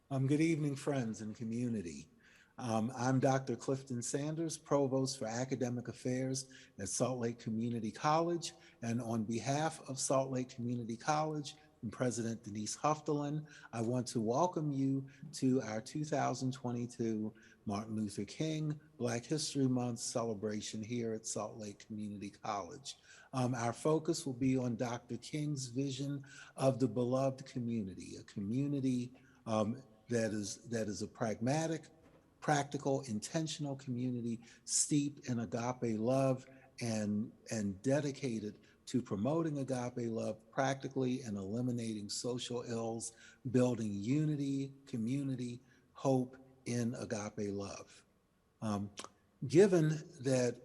Good evening, friends and community. I'm Dr. Clifton Sanders, Provost for Academic Affairs at Salt Lake Community College. And on behalf of Salt Lake Community College and President Denise Huffelin, I want to welcome you to our 2022 Martin Luther King Black History Month celebration here at Salt Lake Community College. Our focus will be on Dr. King's vision of the beloved community, a community um, that is a pragmatic, practical, intentional community steeped in agape love and dedicated to promoting agape love practically and eliminating social ills, building unity, community, hope in agape love. Um, Given that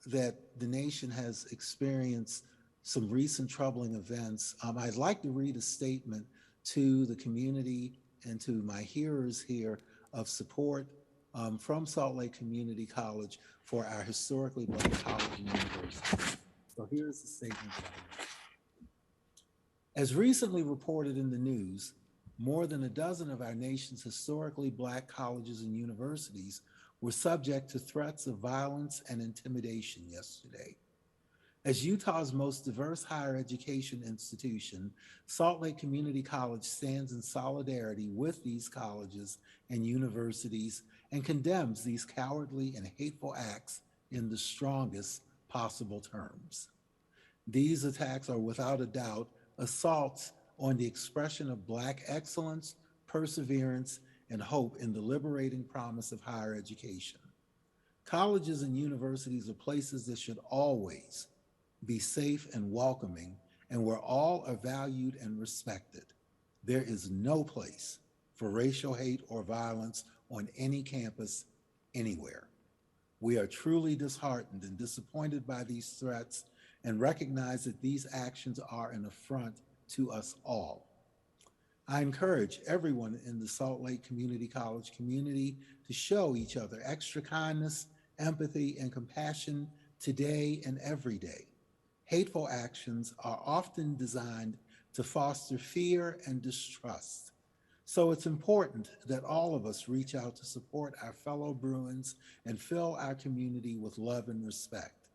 the nation has experienced some recent troubling events, I'd like to read a statement to the community and to my hearers here of support from Salt Lake Community College for our historically Black college and university. So here's the statement. As recently reported in the news, more than a dozen of our nation's historically Black colleges and universities were subject to threats of violence and intimidation yesterday. As Utah's most diverse higher education institution, Salt Lake Community College stands in solidarity with these colleges and universities and condemns these cowardly and hateful acts in the strongest possible terms. These attacks are without a doubt assaults on the expression of Black excellence, perseverance, and hope in the liberating promise of higher education. Colleges and universities are places that should always be safe and welcoming, and where all are valued and respected. There is no place for racial hate or violence on any campus, anywhere. We are truly disheartened and disappointed by these threats and recognize that these actions are an affront to us all. I encourage everyone in the Salt Lake Community College community to show each other extra kindness, empathy, and compassion today and every day. Hateful actions are often designed to foster fear and distrust. So it's important that all of us reach out to support our fellow Bruins and fill our community with love and respect.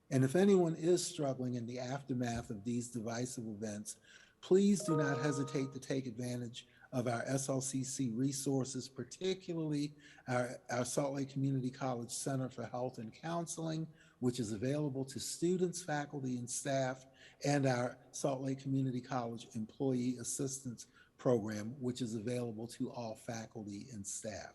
And if anyone is struggling in the aftermath of these divisive events, please do not hesitate to take advantage of our SLCC resources, particularly our Salt Lake Community College Center for Health and Counseling, which is available to students, faculty, and staff, and our Salt Lake Community College Employee Assistance Program, which is available to all faculty and staff.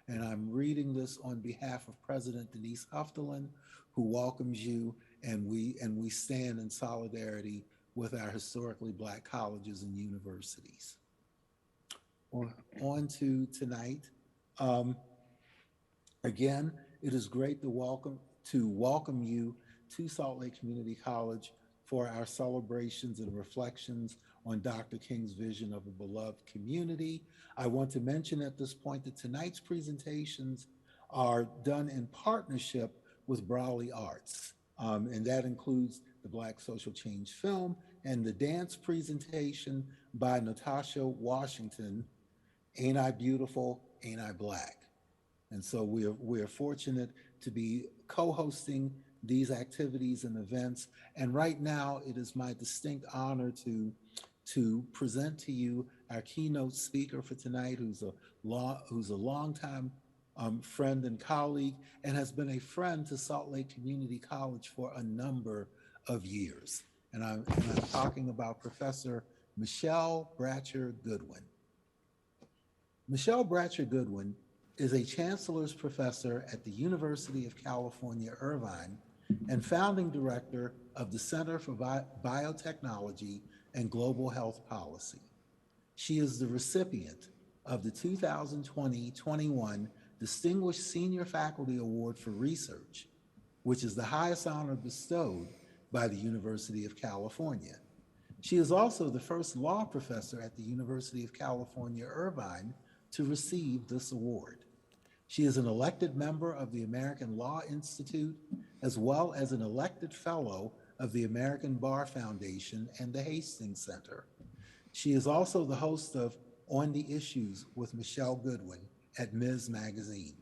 And I'm reading this on behalf of President Denise Huffelin, who welcomes you, and we stand in solidarity with our historically Black colleges and universities. On to tonight. Um, Again, it is great to welcome you to Salt Lake Community College for our celebrations and reflections on Dr. King's vision of a beloved community. I want to mention at this point that tonight's presentations are done in partnership with Brawley Arts, and that includes the Black Social Change film and the dance presentation by Natasha Washington, Ain't I Beautiful, Ain't I Black? And so we are fortunate to be co-hosting these activities and events. And right now, it is my distinct honor to present to you our keynote speaker for tonight, who's a longtime friend and colleague, and has been a friend to Salt Lake Community College for a number of years. And I'm talking about Professor Michelle Bratcher Goodwin. Michelle Bratcher Goodwin is a chancellor's professor at the University of California, Irvine, and founding director of the Center for Biotechnology and Global Health Policy. She is the recipient of the 2020-21 Distinguished Senior Faculty Award for Research, which is the highest honor bestowed by the University of California. She is also the first law professor at the University of California, Irvine to receive this award. She is an elected member of the American Law Institute, as well as an elected fellow of the American Bar Foundation and the Hastings Center. She is also the host of on the Issues with Michelle Goodwin at Ms. Magazine.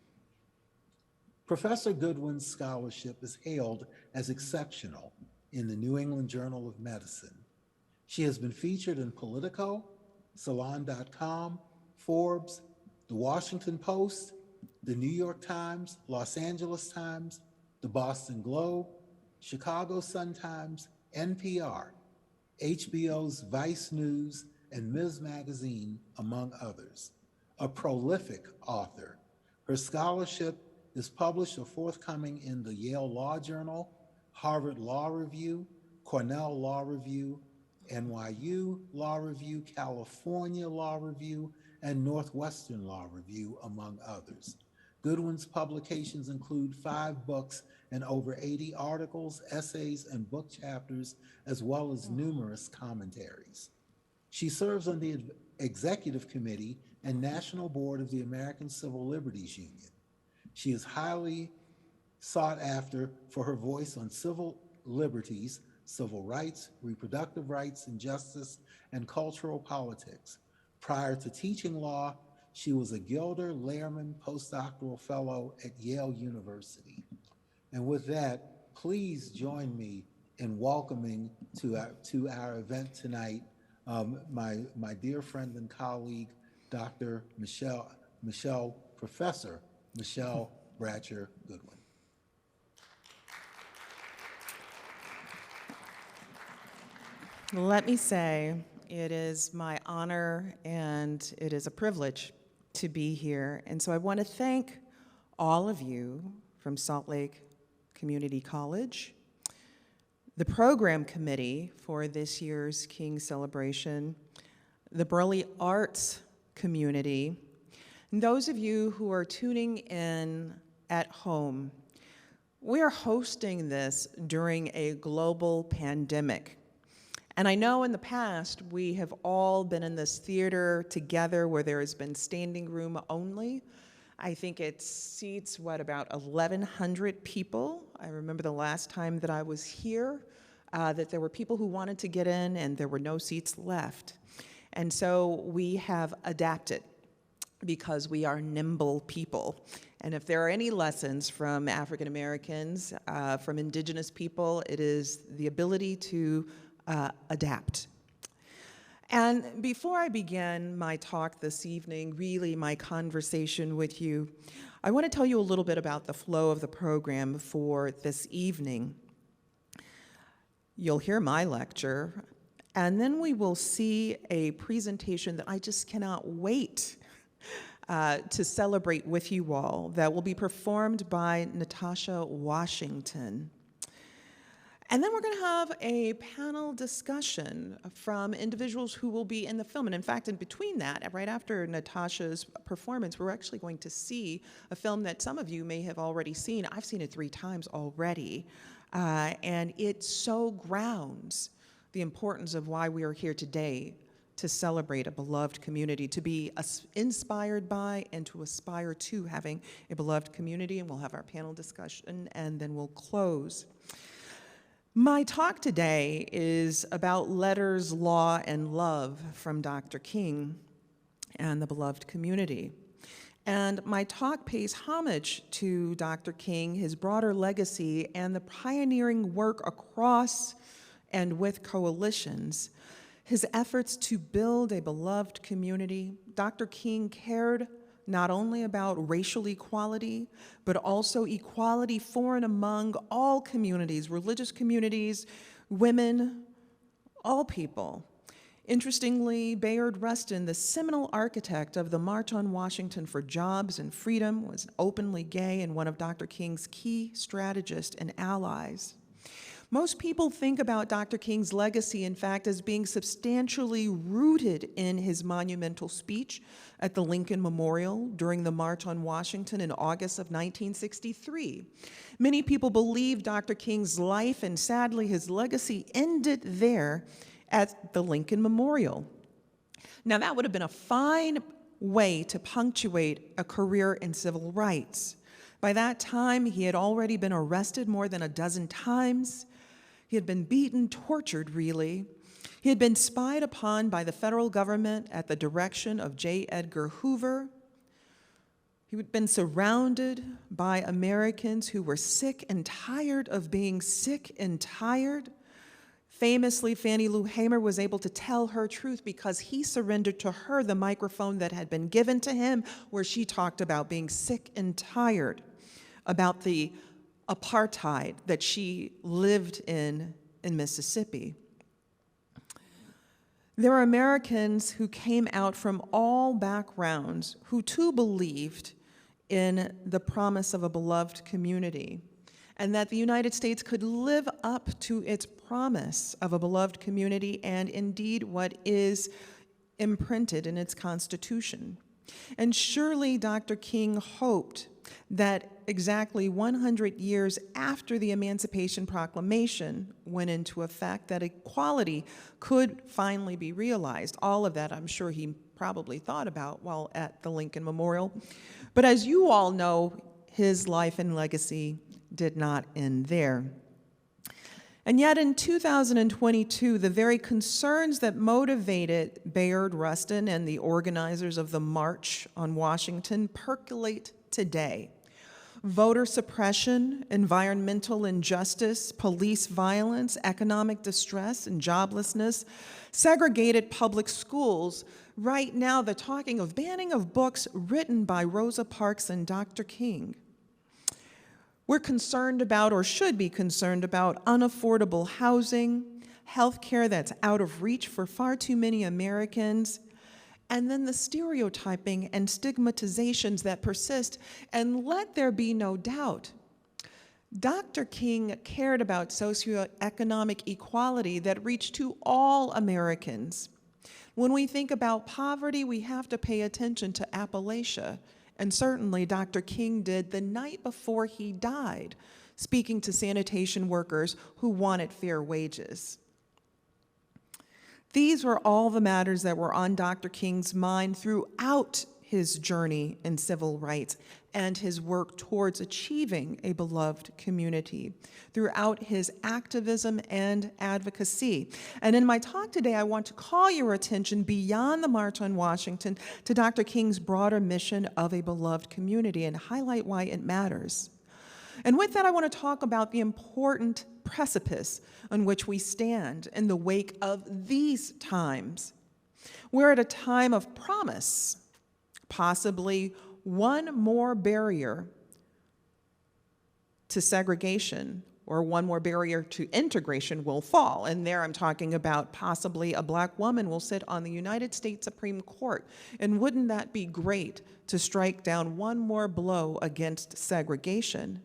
Professor Goodwin's scholarship is hailed as exceptional in the New England Journal of Medicine. She has been featured in Politico, Salon.com, Forbes, The Washington Post, The New York Times, Los Angeles Times, The Boston Globe, Chicago Sun-Times, NPR, HBO's Vice News, and Ms. Magazine, among others. A prolific author, her scholarship is published or forthcoming in the Yale Law Journal, Harvard Law Review, Cornell Law Review, NYU Law Review, California Law Review, and Northwestern Law Review, among others. Goodwin's publications include 5 books and over 80 articles, essays, and book chapters, as well as numerous commentaries. She serves on the Executive Committee and National Board of the American Civil Liberties Union. She is highly sought after for her voice on civil liberties, civil rights, reproductive rights and justice, and cultural politics. Prior to teaching law, she was a Gilder Lehrman postdoctoral fellow at Yale University. And with that, please join me in welcoming to our event tonight my dear friend and colleague, Professor Michelle Bratcher Goodwin. Let me say, it is my honor and it is a privilege to be here. And so I want to thank all of you from Salt Lake Community College, the program committee for this year's King Celebration, the Burley Arts community, and those of you who are tuning in at home. We are hosting this during a global pandemic. And I know in the past, we have all been in this theater together where there has been standing room only. I think it seats, about 1,100 people. I remember the last time that I was here, that there were people who wanted to get in and there were no seats left. And so we have adapted because we are nimble people. And if there are any lessons from African Americans, from indigenous people, it is the ability to adapt. And before I begin my talk this evening, really my conversation with you, I want to tell you a little bit about the flow of the program for this evening. You'll hear my lecture, and then we will see a presentation that I just cannot wait to celebrate with you all, that will be performed by Natasha Washington. And then we're going to have a panel discussion from individuals who will be in the film. And in fact, in between that, right after Natasha's performance, we're actually going to see a film that some of you may have already seen. I've seen it 3 times already. And it so grounds the importance of why we are here today, to celebrate a beloved community, to be inspired by and to aspire to having a beloved community. And we'll have our panel discussion, and then we'll close. My talk today is about letters, law, and love from Dr. King and the beloved community. And my talk pays homage to Dr. King, his broader legacy, and the pioneering work across and with coalitions, his efforts to build a beloved community. Dr. King cared not only about racial equality, but also equality for and among all communities, religious communities, women, all people. Interestingly, Bayard Rustin, the seminal architect of the March on Washington for Jobs and Freedom, was openly gay and one of Dr. King's key strategists and allies. Most people think about Dr. King's legacy, in fact, as being substantially rooted in his monumental speech at the Lincoln Memorial during the March on Washington in August of 1963. Many people believe Dr. King's life and sadly his legacy ended there at the Lincoln Memorial. Now that would have been a fine way to punctuate a career in civil rights. By that time, he had already been arrested more than a dozen times. He had been beaten, tortured, really. He had been spied upon by the federal government at the direction of J. Edgar Hoover. He had been surrounded by Americans who were sick and tired of being sick and tired. Famously, Fannie Lou Hamer was able to tell her truth because he surrendered to her the microphone that had been given to him, where she talked about being sick and tired, about the apartheid that she lived in Mississippi. There are Americans who came out from all backgrounds who too believed in the promise of a beloved community, and that the United States could live up to its promise of a beloved community and indeed what is imprinted in its Constitution. And surely Dr. King hoped that exactly 100 years after the Emancipation Proclamation went into effect, that equality could finally be realized. All of that I'm sure he probably thought about while at the Lincoln Memorial. But as you all know, his life and legacy did not end there. And yet in 2022, the very concerns that motivated Bayard Rustin and the organizers of the March on Washington percolate today. Voter suppression, environmental injustice, police violence, economic distress and joblessness, segregated public schools. Right now, they're talking of banning of books written by Rosa Parks and Dr. King. We're concerned about, or should be concerned about, unaffordable housing, health care that's out of reach for far too many Americans, and then the stereotyping and stigmatizations that persist. And let there be no doubt, Dr. King cared about socioeconomic equality that reached to all Americans. When we think about poverty, we have to pay attention to Appalachia, and certainly Dr. King did the night before he died, speaking to sanitation workers who wanted fair wages. These were all the matters that were on Dr. King's mind throughout his journey in civil rights and his work towards achieving a beloved community, throughout his activism and advocacy. And in my talk today, I want to call your attention beyond the March on Washington to Dr. King's broader mission of a beloved community and highlight why it matters. And with that, I want to talk about the important precipice on which we stand in the wake of these times. We're at a time of promise. Possibly one more barrier to segregation or one more barrier to integration will fall. And there I'm talking about possibly a black woman will sit on the United States Supreme Court. And wouldn't that be great to strike down one more blow against segregation?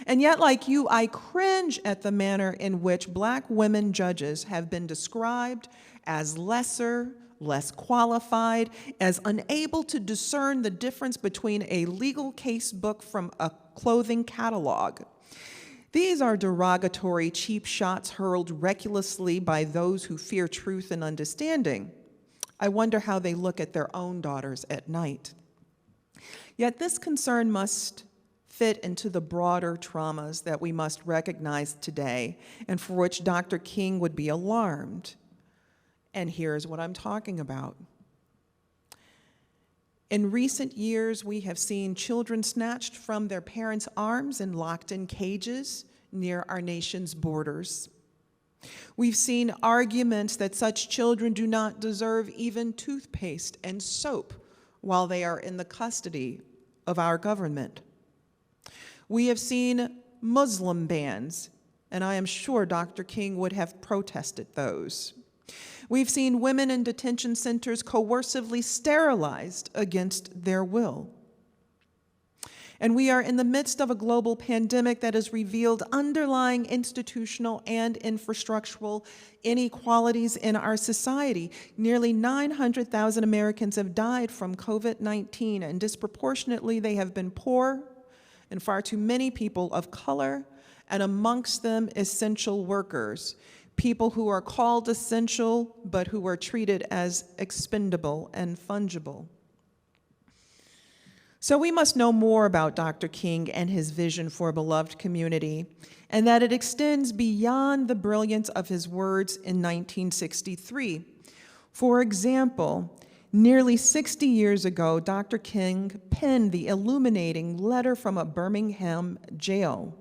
And yet, like you, I cringe at the manner in which black women judges have been described as lesser, less qualified, as unable to discern the difference between a legal case book from a clothing catalog. These are derogatory, cheap shots hurled recklessly by those who fear truth and understanding. I wonder how they look at their own daughters at night. Yet this concern must fit into the broader traumas that we must recognize today and for which Dr. King would be alarmed. And here's what I'm talking about. In recent years, we have seen children snatched from their parents' arms and locked in cages near our nation's borders. We've seen arguments that such children do not deserve even toothpaste and soap while they are in the custody of our government. We have seen Muslim bans, and I am sure Dr. King would have protested those. We've seen women in detention centers coercively sterilized against their will. And we are in the midst of a global pandemic that has revealed underlying institutional and infrastructural inequalities in our society. Nearly 900,000 Americans have died from COVID-19, and disproportionately they have been poor and far too many people of color, and amongst them essential workers, people who are called essential but who are treated as expendable and fungible. So we must know more about Dr. King and his vision for a beloved community, and that it extends beyond the brilliance of his words in 1963. For example, nearly 60 years ago, Dr. King penned the illuminating letter from a Birmingham jail.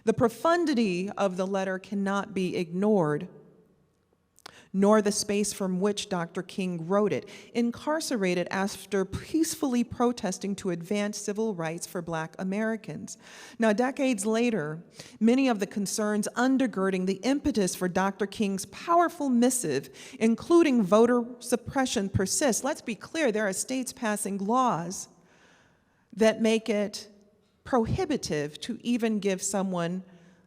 The profundity of the letter cannot be ignored, nor the space from which Dr. King wrote it, incarcerated after peacefully protesting to advance civil rights for Black Americans. Now, decades later, many of the concerns undergirding the impetus for Dr. King's powerful missive, including voter suppression, persist. Let's be clear, there are states passing laws that make it prohibitive to even give someone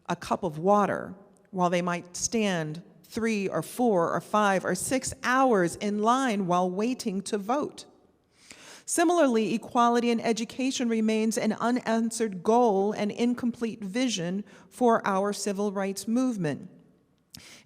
a cup of water while they might stand 3 or 4 or 5 or 6 hours in line while waiting to vote. Similarly, equality in education remains an unanswered goal and incomplete vision for our civil rights movement.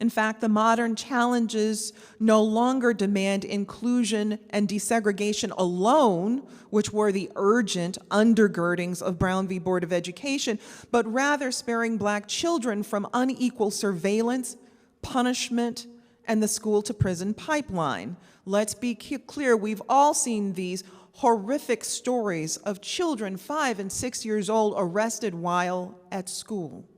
In fact, the modern challenges no longer demand inclusion and desegregation alone, which were the urgent undergirdings of Brown v. Board of Education, but rather sparing Black children from unequal surveillance, punishment, and the school-to-prison pipeline. Let's be clear, we've all seen these horrific stories of children 5 and 6 years old arrested while at school.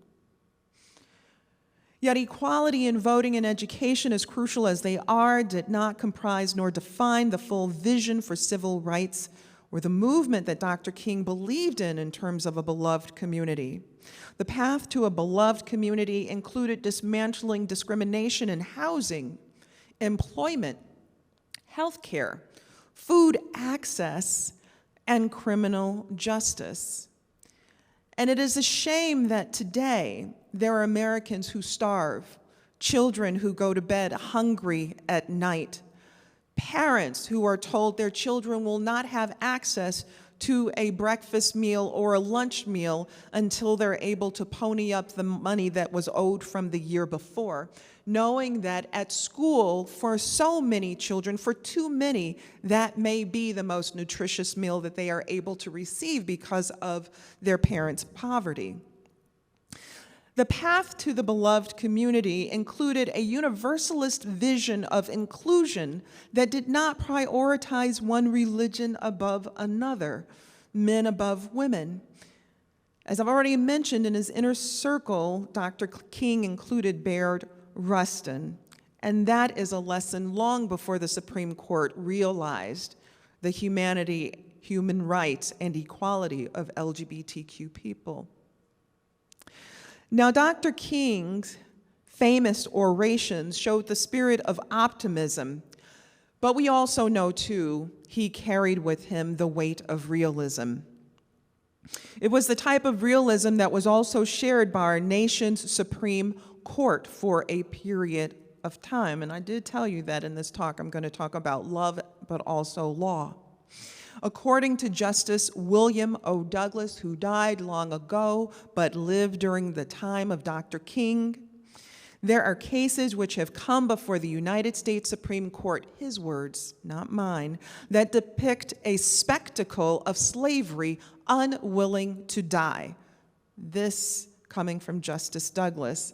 Yet equality in voting and education, as crucial as they are, did not comprise nor define the full vision for civil rights or the movement that Dr. King believed in terms of a beloved community. The path to a beloved community included dismantling discrimination in housing, employment, healthcare, food access, and criminal justice. And it is a shame that today there are Americans who starve, children who go to bed hungry at night, parents who are told their children will not have access to a breakfast meal or a lunch meal until they're able to pony up the money that was owed from the year before, knowing that at school, for so many children, for too many, that may be the most nutritious meal that they are able to receive because of their parents' poverty. The path to the beloved community included a universalist vision of inclusion that did not prioritize one religion above another, men above women. As I've already mentioned, in his inner circle, Dr. King included Bayard Rustin, and that is a lesson long before the Supreme Court realized the humanity, human rights, and equality of LGBTQ people. Now, Dr. King's famous orations showed the spirit of optimism, but we also know, too, he carried with him the weight of realism. It was the type of realism that was also shared by our nation's Supreme Court for a period of time. And I did tell you that in this talk I'm going to talk about love, but also law. According to Justice William O. Douglas, who died long ago but lived during the time of Dr. King, there are cases which have come before the United States Supreme Court, his words, not mine, that depict a spectacle of slavery unwilling to die. This coming from Justice Douglas.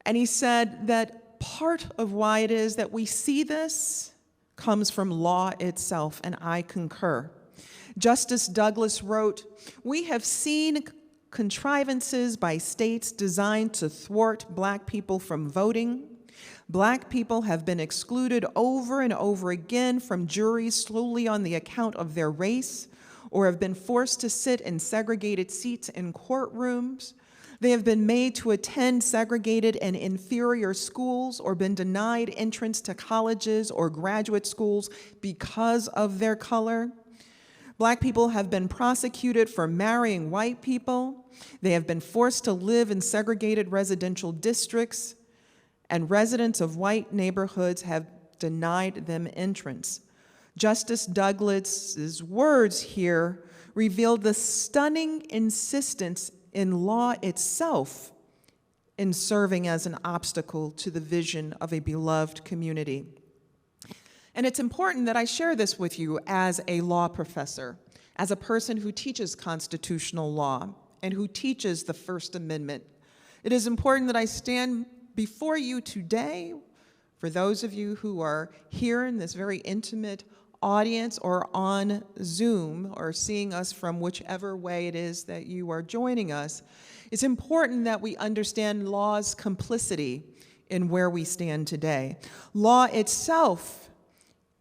And he said that part of why it is that we see this comes from law itself, and I concur. Justice Douglas wrote, "We have seen contrivances by states designed to thwart Black people from voting. Black people have been excluded over and over again from juries solely on the account of their race, or have been forced to sit in segregated seats in courtrooms. They have been made to attend segregated and inferior schools or been denied entrance to colleges or graduate schools because of their color. Black people have been prosecuted for marrying white people. They have been forced to live in segregated residential districts, and residents of white neighborhoods have denied them entrance." Justice Douglas's words here revealed the stunning insistence in law itself in serving as an obstacle to the vision of a beloved community. And it's important that I share this with you as a law professor. as a person who teaches constitutional law and who teaches the First Amendment, it is important that I stand before you today, for those of you who are here in this very intimate audience or on Zoom or seeing us from whichever way it is that you are joining us, it's important that we understand law's complicity in where we stand today. Law itself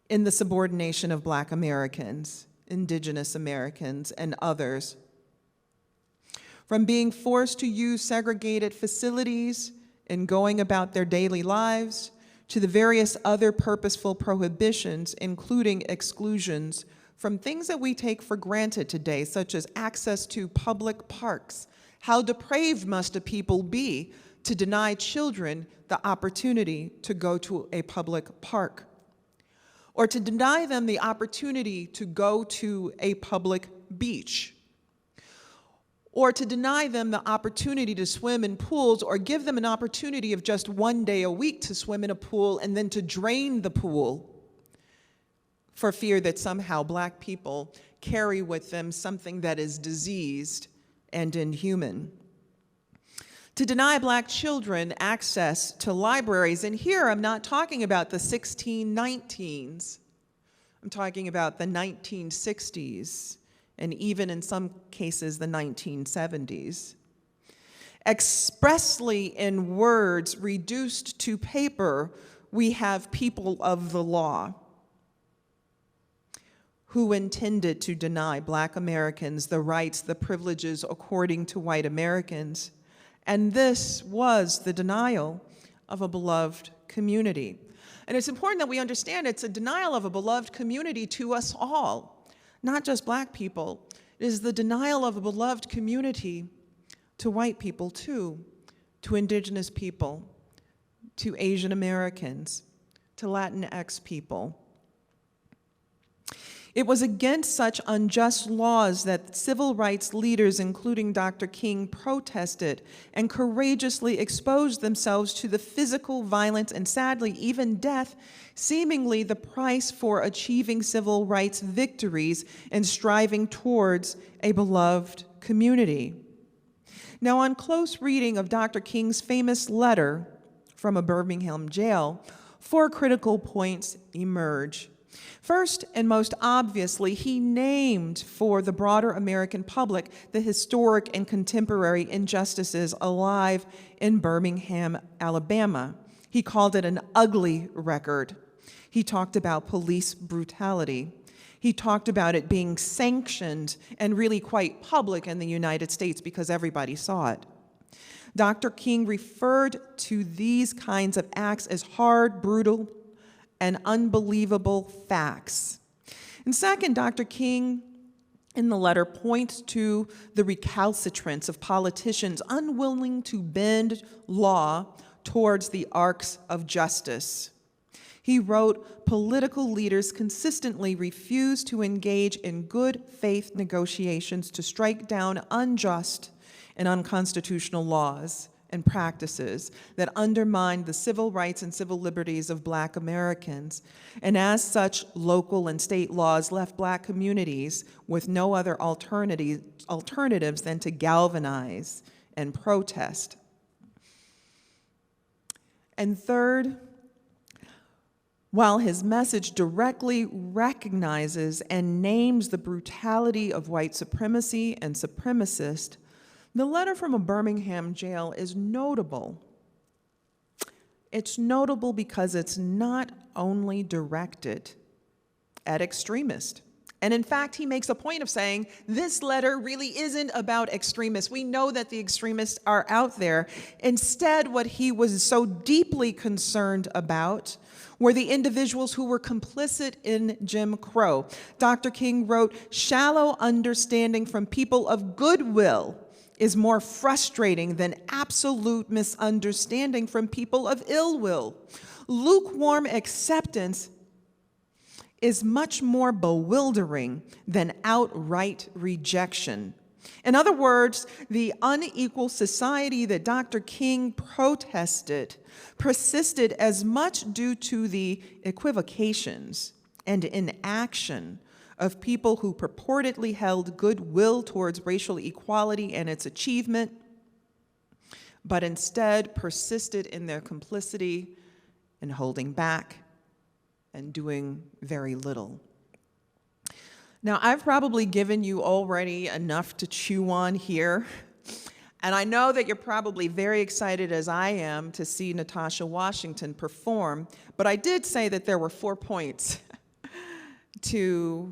in the subordination of Black Americans, Indigenous Americans, and others. From being forced to use segregated facilities in going about their daily lives, to the various other purposeful prohibitions, including exclusions from things that we take for granted today, such as access to public parks. How depraved must a people be to deny children the opportunity to go to a public park, or to deny them the opportunity to go to a public beach, or to deny them the opportunity to swim in pools, or give them an opportunity of just one day a week to swim in a pool and then to drain the pool for fear that somehow Black people carry with them something that is diseased and inhuman. To deny Black children access to libraries, and here I'm not talking about the 1619s, I'm talking about the 1960s, and even in some cases, the 1970s. Expressly in words reduced to paper, we have people of the law who intended to deny Black Americans the rights, the privileges according to white Americans. And this was the denial of a beloved community. And it's important that we understand it's a denial of a beloved community to us all. Not just Black people. It is the denial of a beloved community to white people too, to Indigenous people, to Asian Americans, to Latinx people. It was against such unjust laws that civil rights leaders, including Dr. King, protested and courageously exposed themselves to the physical violence and sadly even death, seemingly the price for achieving civil rights victories and striving towards a beloved community. Now, on close reading of Dr. King's famous letter from a Birmingham jail, 4 critical points emerge. First, and most obviously, he named for the broader American public the historic and contemporary injustices alive in Birmingham, Alabama. He called it an ugly record. He talked about police brutality. He talked about it being sanctioned and really quite public in the United States because everybody saw it. Dr. King referred to these kinds of acts as hard, brutal, and unbelievable facts. And second, Dr. King in the letter points to the recalcitrance of politicians unwilling to bend law towards the arcs of justice. He wrote, political leaders consistently refuse to engage in good faith negotiations to strike down unjust and unconstitutional laws and practices that undermine the civil rights and civil liberties of Black Americans. And as such, local and state laws left Black communities with no other alternatives than to galvanize and protest. And third, while his message directly recognizes and names the brutality of white supremacy and supremacists, the letter from a Birmingham jail is notable. It's notable because it's not only directed at extremists. And in fact, he makes a point of saying, this letter really isn't about extremists. We know that the extremists are out there. Instead, what he was so deeply concerned about were the individuals who were complicit in Jim Crow. Dr. King wrote, shallow understanding from people of goodwill is more frustrating than absolute misunderstanding from people of ill will. Lukewarm acceptance is much more bewildering than outright rejection. In other words, the unequal society that Dr. King protested persisted as much due to the equivocations and inaction of people who purportedly held goodwill towards racial equality and its achievement, but instead persisted in their complicity in holding back and doing very little. Now, I've probably given you already enough to chew on here, and I know that you're probably very excited, as I am, to see Natasha Washington perform, but I did say that there were 4 points to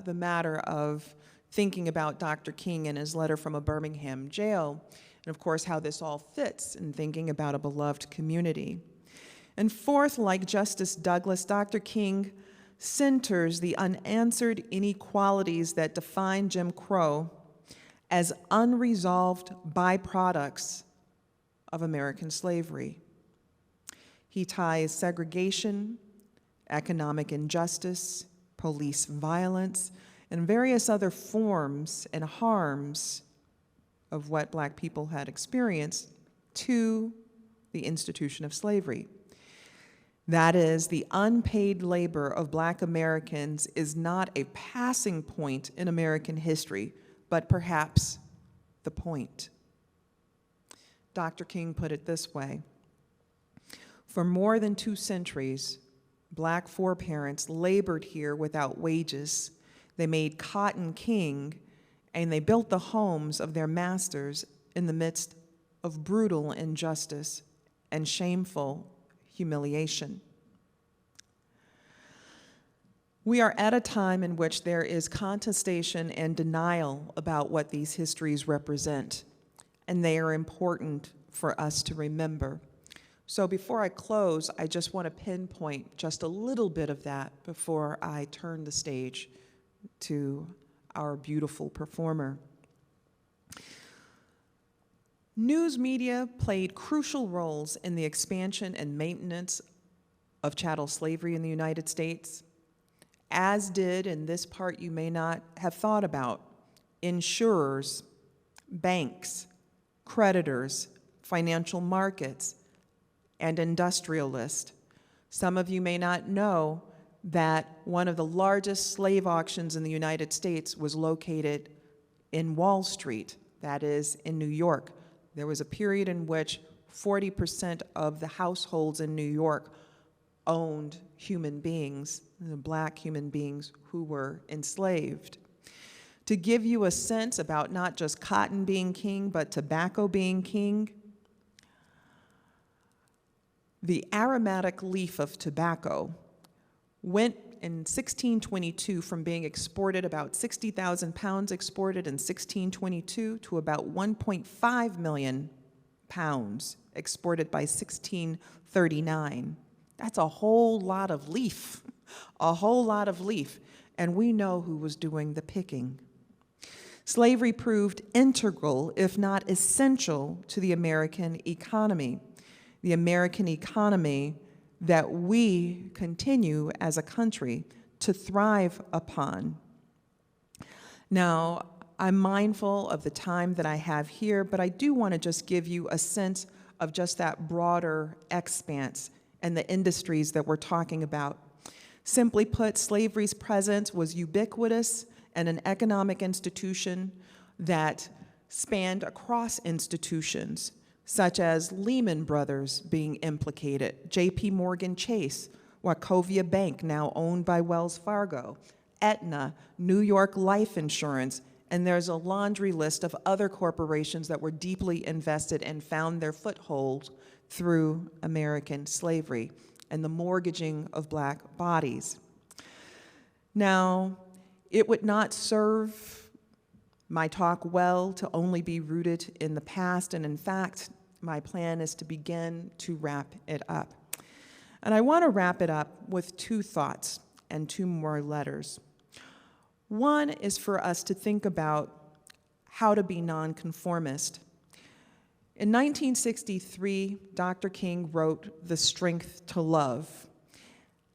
the matter of thinking about Dr. King and his letter from a Birmingham jail, and of course how this all fits in thinking about a beloved community. And fourth, like Justice Douglas, Dr. King centers the unanswered inequalities that define Jim Crow as unresolved byproducts of American slavery. He ties segregation, economic injustice, police violence, and various other forms and harms of what Black people had experienced to the institution of slavery. That is, the unpaid labor of Black Americans is not a passing point in American history, but perhaps the point. Dr. King put it this way: for more than 2 centuries, Black foreparents labored here without wages. They made cotton king, and they built the homes of their masters in the midst of brutal injustice and shameful humiliation. We are at a time in which there is contestation and denial about what these histories represent, and they are important for us to remember. So before I close, I just want to pinpoint just a little bit of that before I turn the stage to our beautiful performer. News media played crucial roles in the expansion and maintenance of chattel slavery in the United States, as did, and this part you may not have thought about, insurers, banks, creditors, financial markets, and industrialists. Some of you may not know that one of the largest slave auctions in the United States was located in Wall Street, that is, in New York. There was a period in which 40% of the households in New York owned human beings, Black human beings who were enslaved. To give you a sense about not just cotton being king, but tobacco being king, the aromatic leaf of tobacco went in 1622 from being exported, about 60,000 pounds exported in 1622, to about 1.5 million pounds exported by 1639. That's a whole lot of leaf, a whole lot of leaf, and we know who was doing the picking. Slavery proved integral, if not essential, to the American economy that we continue as a country to thrive upon. Now, I'm mindful of the time that I have here, but I do want to just give you a sense of just that broader expanse and the industries that we're talking about. Simply put, slavery's presence was ubiquitous and an economic institution that spanned across institutions, such as Lehman Brothers being implicated, J.P. Morgan Chase, Wachovia Bank, now owned by Wells Fargo, Aetna, New York Life Insurance, and there's a laundry list of other corporations that were deeply invested and found their foothold through American slavery and the mortgaging of Black bodies. Now, it would not serve my talk well to only be rooted in the past, and in fact, my plan is to begin to wrap it up. And I want to wrap it up with 2 thoughts and 2 more letters. One is for us to think about how to be nonconformist. In 1963, Dr. King wrote The Strength to Love,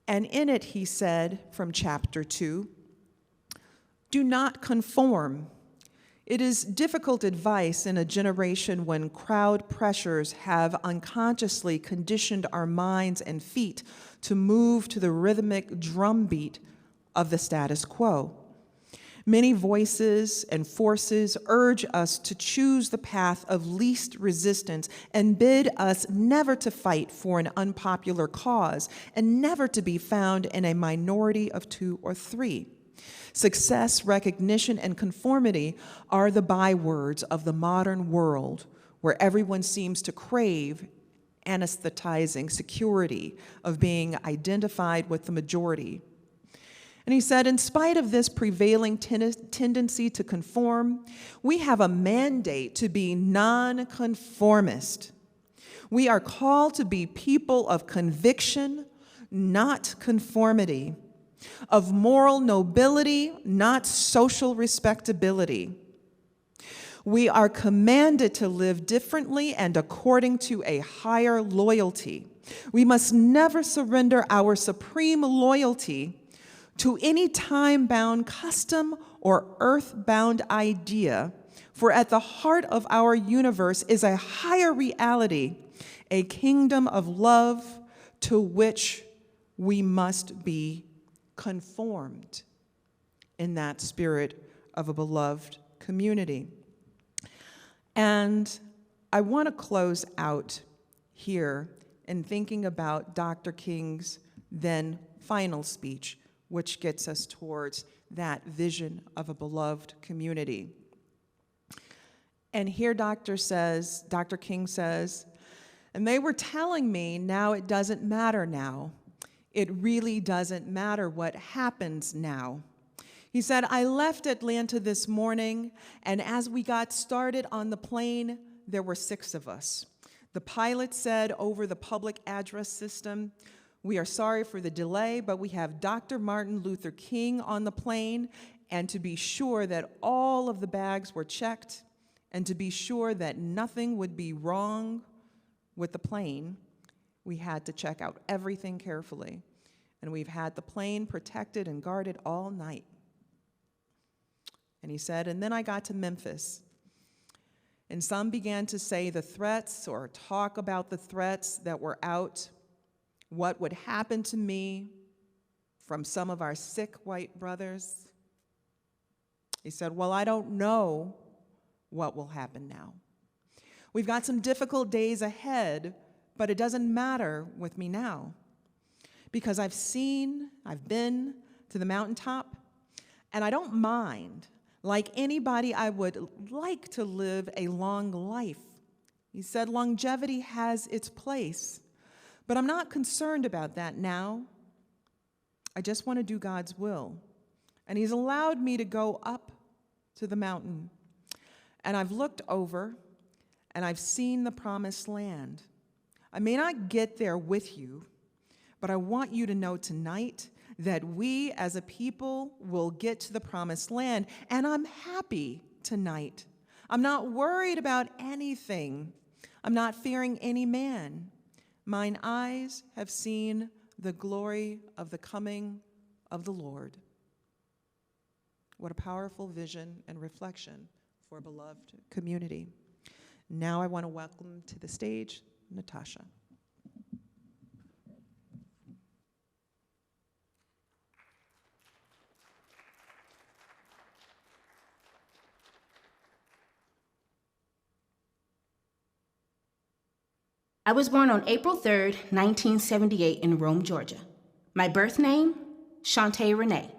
and in it he said, from chapter 2, "Do not conform. It is difficult advice in a generation when crowd pressures have unconsciously conditioned our minds and feet to move to the rhythmic drumbeat of the status quo. Many voices and forces urge us to choose the path of least resistance and bid us never to fight for an unpopular cause and never to be found in a minority of 2 or 3. Success, recognition, and conformity are the bywords of the modern world, where everyone seems to crave anesthetizing security of being identified with the majority. And he said, in spite of this prevailing tendency to conform, we have a mandate to be nonconformist. We are called to be people of conviction, not conformity, of moral nobility, not social respectability. We are commanded to live differently and according to a higher loyalty. We must never surrender our supreme loyalty to any time-bound custom or earth-bound idea, for at the heart of our universe is a higher reality, a kingdom of love to which we must be conformed in that spirit of a beloved community. And I want to close out here in thinking about Dr. King's then final speech, which gets us towards that vision of a beloved community. And here Dr. King says, and they were telling me now it doesn't matter now. It really doesn't matter what happens now. He said, I left Atlanta this morning, and as we got started on the plane, there were 6 of us. The pilot said over the public address system, we are sorry for the delay, but we have Dr. Martin Luther King on the plane, and to be sure that all of the bags were checked, and to be sure that nothing would be wrong with the plane, we had to check out everything carefully. And we've had the plane protected and guarded all night. And he said, and then I got to Memphis, and some began to say the threats or talk about the threats that were out, what would happen to me from some of our sick white brothers. He said, well, I don't know what will happen now. We've got some difficult days ahead, but it doesn't matter with me now because I've been to the mountaintop, and I don't mind. Like anybody, I would like to live a long life. He said longevity has its place, but I'm not concerned about that now. I just want to do God's will. And he's allowed me to go up to the mountain. And I've looked over, and I've seen the promised land. I may not get there with you, but I want you to know tonight that we as a people will get to the promised land. And I'm happy tonight. I'm not worried about anything. I'm not fearing any man. Mine eyes have seen the glory of the coming of the Lord. What a powerful vision and reflection for a beloved community. Now I want to welcome to the stage Natasha. I was born on April 3rd, 1978 in Rome, Georgia. My birth name, Shantae Renee.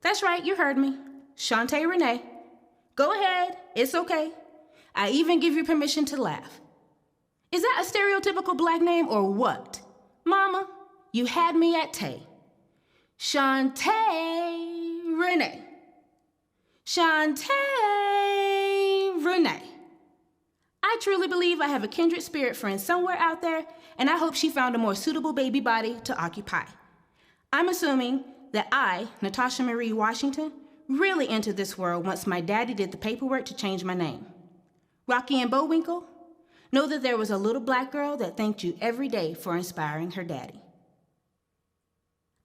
That's right, you heard me. Shantae Renee. Go ahead, it's okay. I even give you permission to laugh. Is that a stereotypical black name or what? Mama, you had me at Tay. Shantae Renee. Shantae Renee. I truly believe I have a kindred spirit friend somewhere out there, and I hope she found a more suitable baby body to occupy. I'm assuming that I, Natasha Marie Washington, really entered this world once my daddy did the paperwork to change my name. Rocky and Bowinkle, know that there was a little black girl that thanked you every day for inspiring her daddy.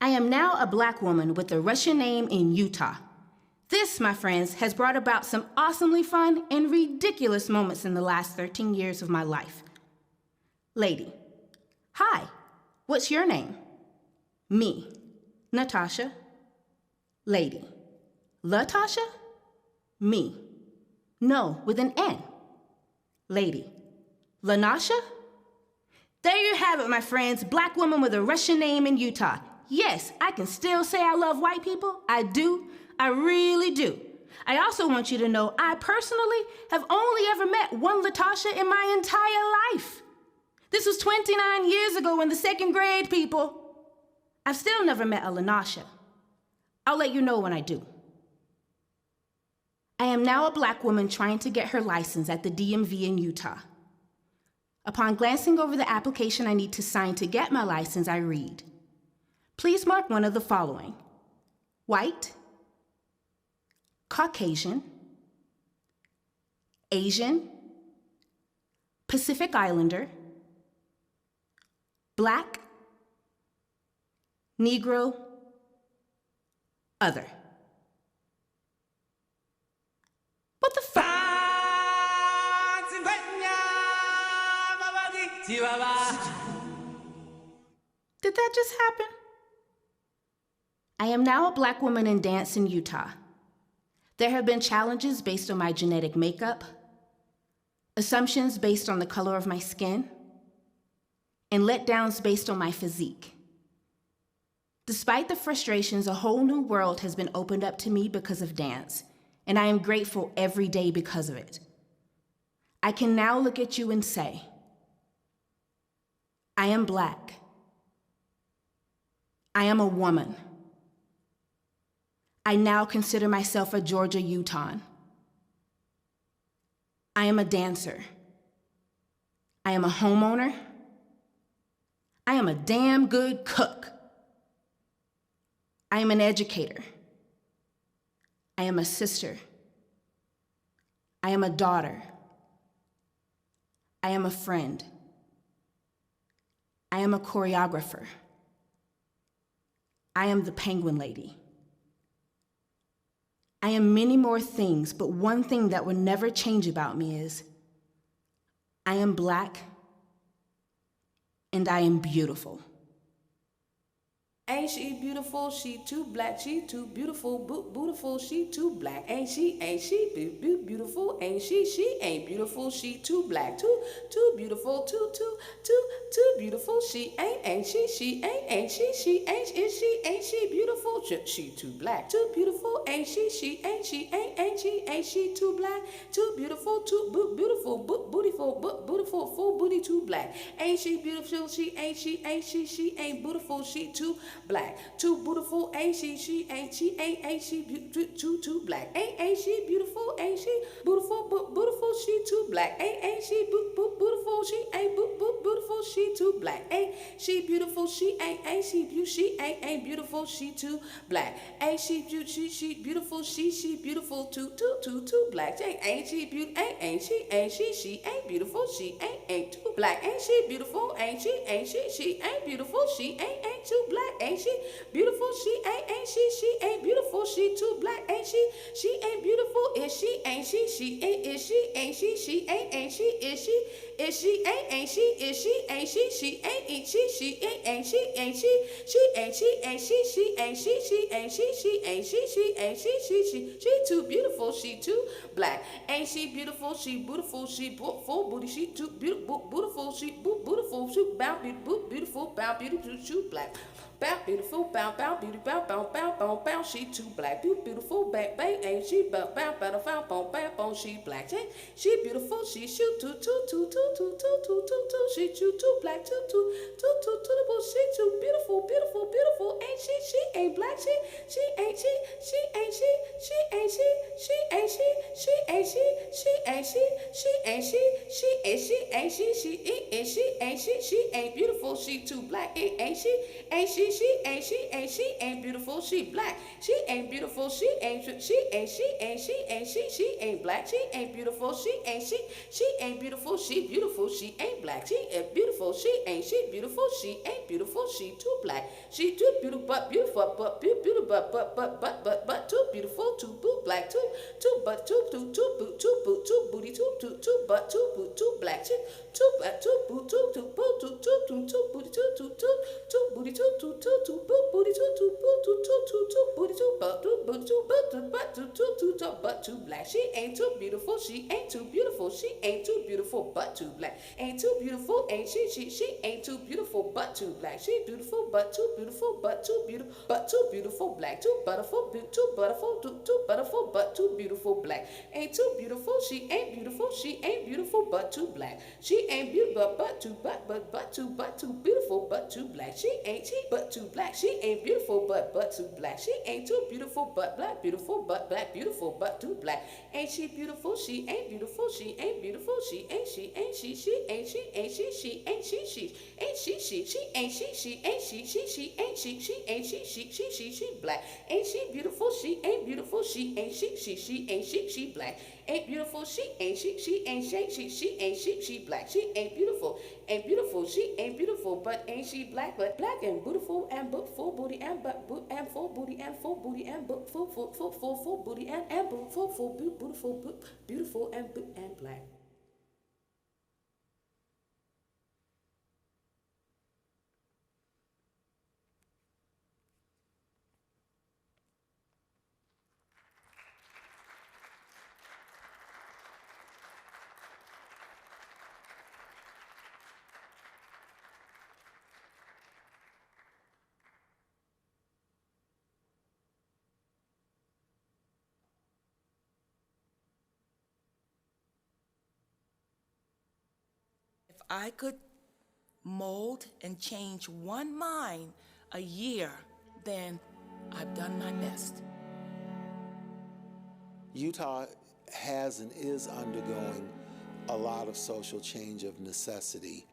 I am now a black woman with a Russian name in Utah. This, my friends, has brought about some awesomely fun and ridiculous moments in the last 13 years of my life. Lady, hi, what's your name? Me, Natasha. Lady. LaTasha? Me. No, with an N. Lady. Lanasha? There you have it, my friends. Black woman with a Russian name in Utah. Yes, I can still say I love white people. I do. I really do. I also want you to know I personally have only ever met one LaTasha in my entire life. This was 29 years ago in the second grade, people. I've still never met a Lanasha. I'll let you know when I do. I am now a black woman trying to get her license at the DMV in Utah. Upon glancing over the application I need to sign to get my license, I read, please mark one of the following: white, Caucasian, Asian, Pacific Islander, Black, Negro, other. What the fuck? Did that just happen? I am now a black woman in dance in Utah. There have been challenges based on my genetic makeup, assumptions based on the color of my skin, and letdowns based on my physique. Despite the frustrations, a whole new world has been opened up to me because of dance, and I am grateful every day because of it. I can now look at you and say, I am black. I am a woman. I now consider myself a Georgia Utahn. I am a dancer. I am a homeowner. I am a damn good cook. I am an educator. I am a sister. I am a daughter. I am a friend. I am a choreographer. I am the Penguin Lady. I am many more things, but one thing that will never change about me is I am black and I am beautiful. Ain't she beautiful? She too black. She too beautiful. Beautiful. She too black. Ain't she? Ain't she beautiful? Ain't she? She ain't beautiful. She too black. Too beautiful. Too beautiful. She ain't she? She ain't she? She ain't is she? Ain't she beautiful? She too black. Too beautiful. Ain't she? She ain't she? Ain't she? Ain't she too black? Too beautiful. Too beautiful. Beautiful. Full booty. Too black. Ain't she beautiful? She ain't she? Ain't she? She ain't beautiful. She too black. Too beautiful. Ain't she? She ain't she? Ain't she? Too black. Ain't she beautiful? Ain't she beautiful? Beautiful. She too black. Ain't she beautiful? She ain't beautiful. She too black. Ain't she beautiful? She ain't she beautiful? She ain't beautiful. She too black. Ain't she beautiful? She beautiful. She beautiful. Too black. Ain't she beautiful? Ain't she? She ain't beautiful. She ain't too black. Ain't she beautiful? Ain't she? She ain't beautiful. She ain't too black. Ain't she beautiful? She ain't she? She ain't beautiful. She too black. Ain't she? She ain't beautiful. Is she? Ain't she? She ain't is she? Ain't she? She ain't she? Is she? Is she? Ain't she? Is she? Ain't she? She ain't she? She ain't she? Ain't she? She ain't she? Ain't she? She ain't she? She ain't she? She ain't she? She ain't she? She too beautiful. She too black. Ain't she beautiful? She beautiful. She full booty. She too beautiful. She beautiful. She bound beautiful. Bound beautiful. She black. Bow beautiful, bow beauty, bow, she too black, beautiful, bang, ain't she, bow, she black, she beautiful, she shoot, she shoot, too black, she too beautiful, ain't she ain't black, she ain't she ain't beautiful, she too black, ain't she ain't beautiful, she black, she ain't beautiful, she ain't black, she ain't beautiful, she ain't beautiful, she beautiful, she ain't black, she ain't beautiful, she beautiful, she ain't beautiful, she too black, she too beautiful, but too beautiful, too black, too booty, too black, too black, too booty, too booty, booty toot toot boot toot toot toot toot booty toot butt toot booty toot butt toot butt toot toot toot toot butt too black. She ain't too beautiful, she ain't too beautiful, she ain't too beautiful, but too black. Ain't too beautiful, ain't she ain't too beautiful, but too black. She beautiful, but too beautiful, but too beautiful black. Too butterful, too butterful, but too beautiful black. Ain't too beautiful, she ain't beautiful, but too black. She ain't beautiful, but too beautiful, but too black. She but too black. She ain't beautiful, but too black. She ain't too beautiful, but black beautiful, but black beautiful, but too black. Ain't she beautiful? She ain't beautiful. She ain't beautiful. She ain't she ain't she she ain't she ain't she she ain't she she ain't she she ain't she ain't she she ain't she black. Ain't she beautiful? She ain't beautiful. She ain't she ain't she black. Ain't beautiful. She ain't she ain't she black. She ain't beautiful. Ain't beautiful. She ain't beautiful, but ain't she black? But black and beautiful and but full booty and but and full booty and full booty and but full booty and full beautiful and black. If I could mold and change one mind a year, then I've done my best. Utah has and is undergoing a lot of social change of necessity.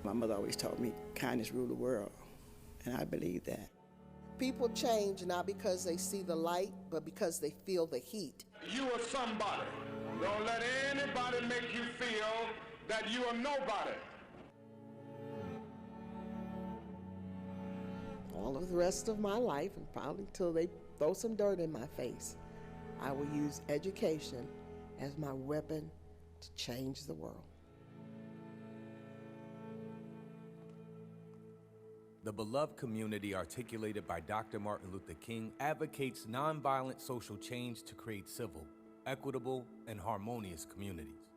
My mother always taught me kindness rule the world, and I believe that. People change not because they see the light, but because they feel the heat. You are somebody. Don't let anybody make you feel that you are nobody. All of the rest of my life, and probably till they throw some dirt in my face, I will use education as my weapon to change the world. The beloved community articulated by Dr. Martin Luther King advocates nonviolent social change to create civil, equitable, and harmonious communities.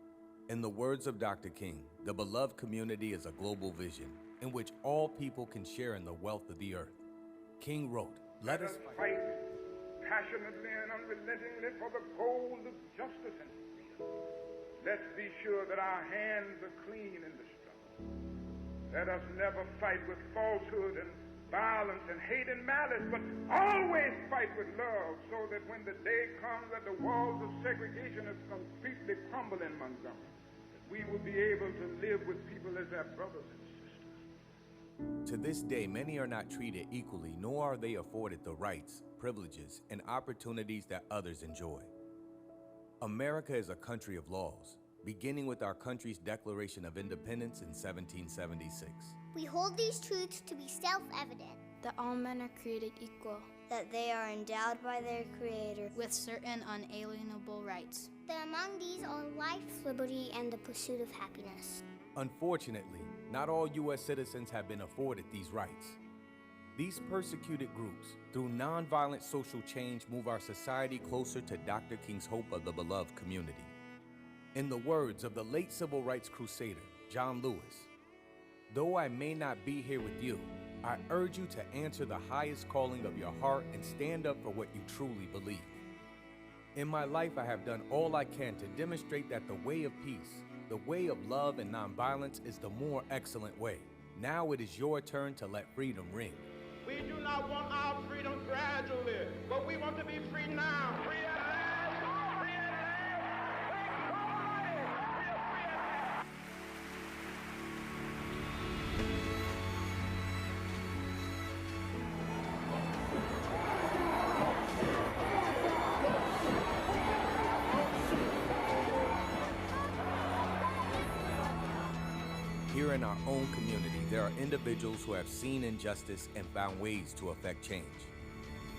In the words of Dr. King, the beloved community is a global vision in which all people can share in the wealth of the earth. King wrote, "Let us fight passionately and unrelentingly for the goals of justice and freedom. Let's be sure that our hands are clean in the struggle. Let us never fight with falsehood and violence and hate and malice, but always fight with love, so that when the day comes that the walls of segregation have completely crumbled in Montgomery, that we will be able to live with people as their brothers and sisters." To this day, many are not treated equally, nor are they afforded the rights, privileges, and opportunities that others enjoy. America is a country of laws, beginning with our country's Declaration of Independence in 1776. We hold these truths to be self-evident. That all men are created equal. That they are endowed by their Creator with certain unalienable rights. That among these are life, liberty, and the pursuit of happiness. Unfortunately, not all U.S. citizens have been afforded these rights. These persecuted groups, through nonviolent social change, move our society closer to Dr. King's hope of the beloved community. In the words of the late civil rights crusader, John Lewis, "Though I may not be here with you, I urge you to answer the highest calling of your heart and stand up for what you truly believe." In my life, I have done all I can to demonstrate that the way of peace, the way of love and nonviolence, is the more excellent way. Now it is your turn to let freedom ring. We do not want our freedom gradually, but we want to be free now. Free at last! Free at last! Here in our own community, there are individuals who have seen injustice and found ways to affect change.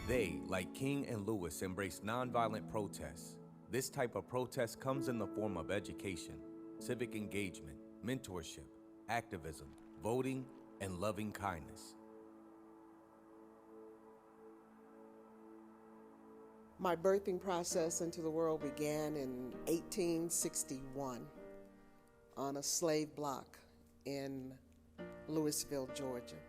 They, like King and Lewis, embrace nonviolent protests. This type of protest comes in the form of education, civic engagement, mentorship, activism, voting, and loving kindness. My birthing process into the world began in 1861 on a slave block in Louisville, Georgia.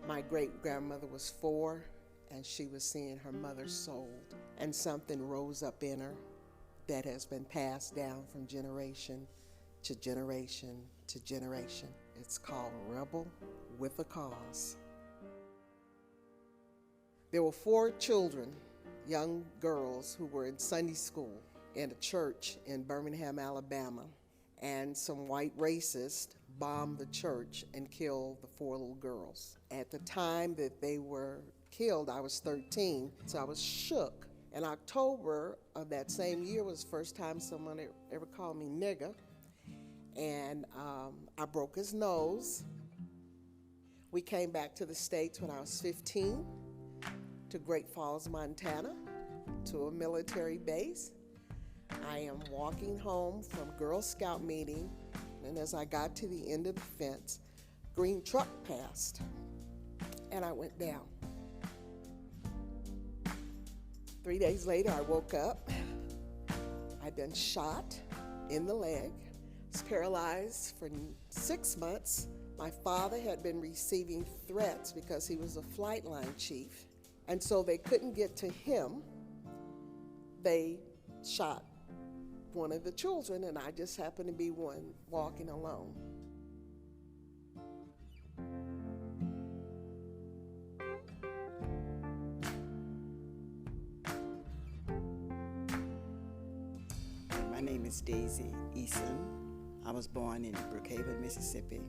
My great-grandmother was 4, and she was seeing her mother sold, and something rose up in her that has been passed down from generation to generation to generation. It's called Rebel with a Cause. There were 4 children, young girls, who were in Sunday school in a church in Birmingham, Alabama, and some white racists bombed the church and killed the 4 little girls. At the time that they were killed, I was 13, so I was shook. In October of that same year was the first time someone ever called me nigger, and I broke his nose. We came back to the States when I was 15 to Great Falls, Montana, to a military base. I am walking home from Girl Scout meeting, and as I got to the end of the fence, green truck passed, and I went down. 3 days later, I woke up. I'd been shot in the leg, was paralyzed for 6 months. My father had been receiving threats because he was a flight line chief, and so they couldn't get to him. They shot one of the children, and I just happened to be one walking alone. My name is Daisy Eason. I was born in Brookhaven, Mississippi.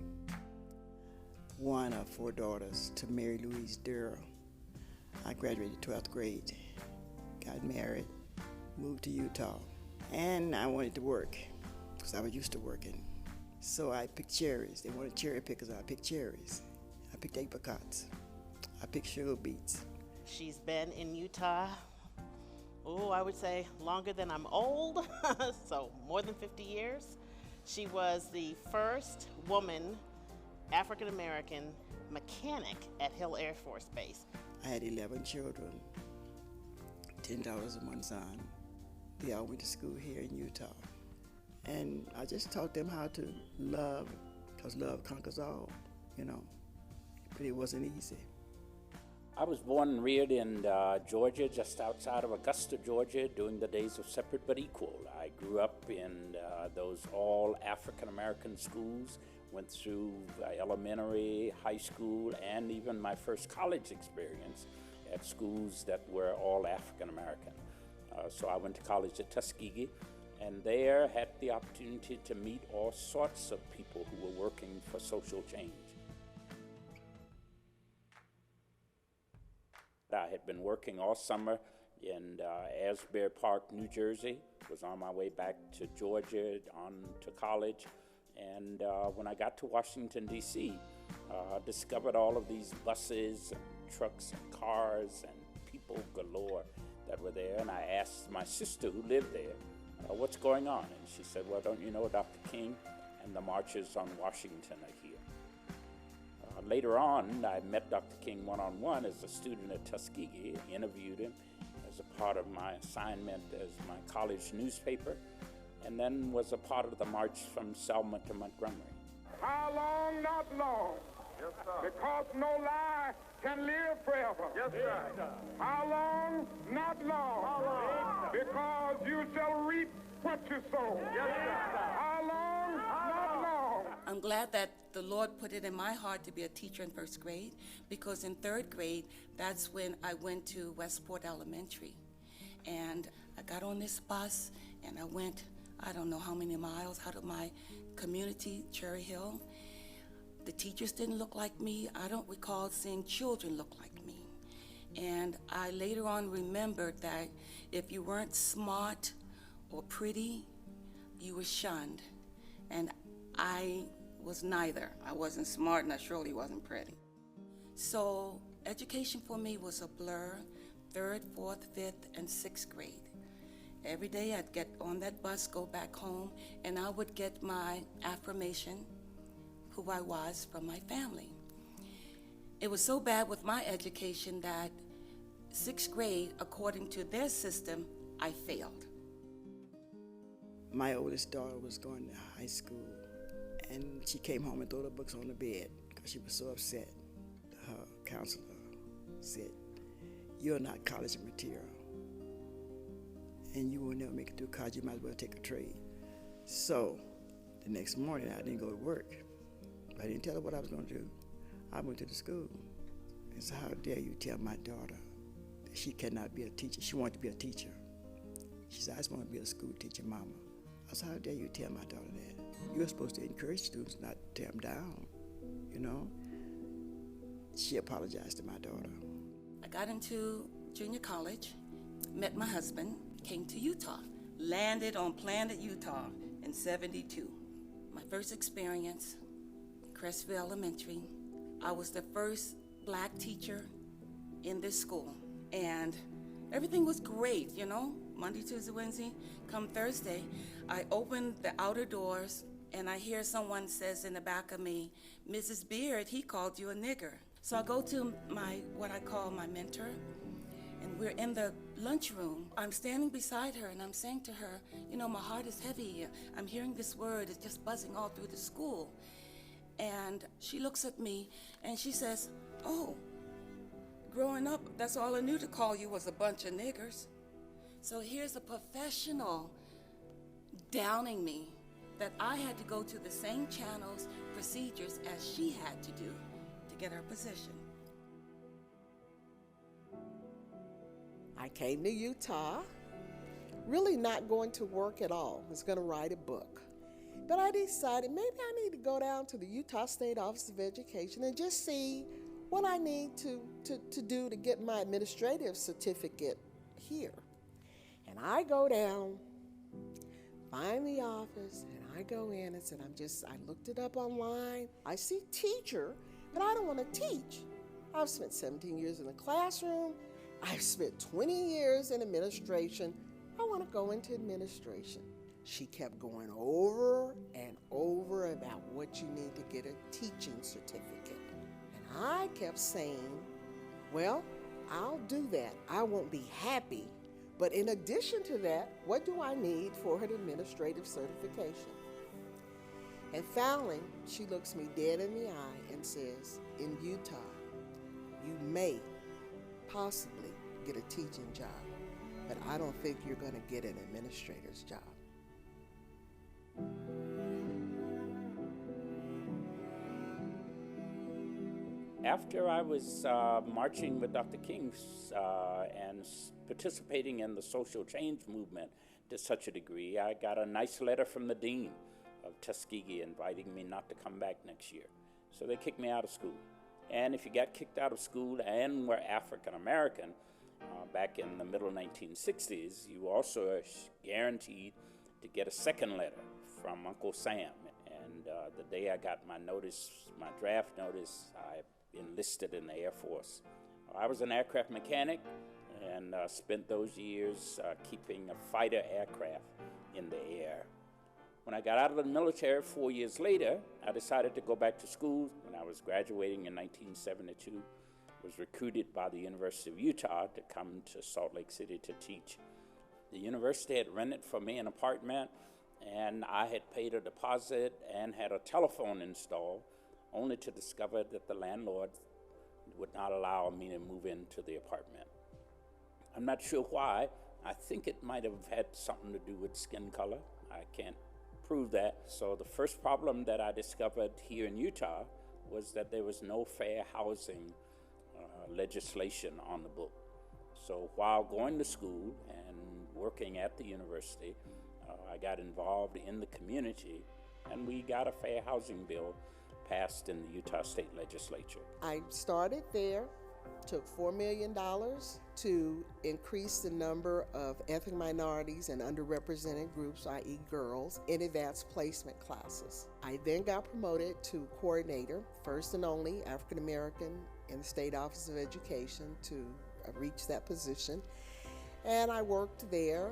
One of 4 daughters to Mary Louise Durrell. I graduated 12th grade, got married, moved to Utah, and I wanted to work because I was used to working. So I picked cherries. They wanted cherry pickers, I picked cherries. I picked apricots. I picked sugar beets. She's been in Utah, I would say longer than I'm old, so more than 50 years. She was the first woman, African American mechanic at Hill Air Force Base. I had 11 children, 10 daughters and 1 son. They all went to school here in Utah. And I just taught them how to love, because love conquers all, But it wasn't easy. I was born and reared in Georgia, just outside of Augusta, Georgia, during the days of separate but equal. I grew up in those all African American schools, went through elementary, high school, and even my first college experience at schools that were all African American. So I went to college at Tuskegee, and there had the opportunity to meet all sorts of people who were working for social change. I had been working all summer in Asbury Park, New Jersey, was on my way back to Georgia, on to college, and when I got to Washington, D.C., discovered all of these buses and trucks and cars and people galore that were there, and I asked my sister who lived there, what's going on? And she said, well, don't you know Dr. King and the marches on Washington are here. Later on, I met Dr. King one-on-one as a student at Tuskegee, interviewed him as a part of my assignment as my college newspaper, and then was a part of the march from Selma to Montgomery. How long? Not long. Yes, sir. Because no lie can live forever. Yes, sir. How long? Not long. How long? Because you shall reap what you sow. Yes, sir. How long? Not long. I'm glad that the Lord put it in my heart to be a teacher in 1st grade, because in 3rd grade, that's when I went to Westport Elementary. And I got on this bus, and I went, I don't know how many miles out of my community, Cherry Hill. The teachers didn't look like me. I don't recall seeing children look like me. And I later on remembered that if you weren't smart or pretty, you were shunned. And I was neither. I wasn't smart, and I surely wasn't pretty. So education for me was a blur, 3rd, 4th, 5th, and 6th grade. Every day I'd get on that bus, go back home, and I would get my affirmation who I was from my family. It was so bad with my education that 6th grade, according to their system, I failed. My oldest daughter was going to high school, and she came home and threw her books on the bed because she was so upset. Her counselor said, "You're not college material, and you will never make it through college. You might as well take a trade." So the next morning, I didn't go to work. I didn't tell her what I was going to do. I went to the school and said, "How dare you tell my daughter that she cannot be a teacher?" She wanted to be a teacher. She said, "I just want to be a school teacher, Mama." I said, "How dare you tell my daughter that? You're supposed to encourage students, not tear them down, you know?" She apologized to my daughter. I got into junior college, met my husband, came to Utah, landed on planet Utah in '72. My first experience, Crestville Elementary. I was the first black teacher in this school, and everything was great, you know, Monday, Tuesday, Wednesday. Come Thursday, I opened the outer doors, and I hear someone says in the back of me, "Mrs. Beard, he called you a nigger." So I go to what I call my mentor, and we're in the lunchroom. I'm standing beside her, and I'm saying to her, "You know, my heart is heavy. I'm hearing this word. It's just buzzing all through the school." And she looks at me, and she says, "Oh, growing up, that's all I knew to call you was a bunch of niggers." So here's a professional downing me that I had to go to the same channels, procedures as she had to do to get her position. I came to Utah, really not going to work at all. I was going to write a book. But I decided maybe I need to go down to the Utah State Office of Education and just see what I need to do to get my administrative certificate here. And I go down, find the office, and I go in and said, I looked it up online. I see teacher, but I don't want to teach. I've spent 17 years in the classroom. I've spent 20 years in administration. I want to go into administration. She kept going over and over about what you need to get a teaching certificate. And I kept saying, well, I'll do that. I won't be happy. But in addition to that, what do I need for an administrative certification? And finally, she looks me dead in the eye and says, in Utah, you may possibly get a teaching job, but I don't think you're going to get an administrator's job. After I was marching with Dr. King and participating in the social change movement to such a degree, I got a nice letter from the dean of Tuskegee inviting me not to come back next year. So they kicked me out of school. And if you got kicked out of school and were African American back in the middle 1960s, you also are guaranteed to get a second letter from Uncle Sam. And the day I got my notice, my draft notice, I enlisted in the Air Force. I was an aircraft mechanic and spent those years keeping a fighter aircraft in the air. When I got out of the military 4 years later, I decided to go back to school. When I was graduating in 1972, was recruited by the University of Utah to come to Salt Lake City to teach. The university had rented for me an apartment, and I had paid a deposit and had a telephone installed, only to discover that the landlord would not allow me to move into the apartment. I'm not sure why. I think it might have had something to do with skin color. I can't prove that. So the first problem that I discovered here in Utah was that there was no fair housing legislation on the book. So while going to school and working at the university, I got involved in the community, and we got a fair housing bill passed in the Utah State Legislature. I started there, took $4 million to increase the number of ethnic minorities and underrepresented groups, i.e. girls, in advanced placement classes. I then got promoted to coordinator, first and only African American in the State Office of Education to reach that position. And I worked there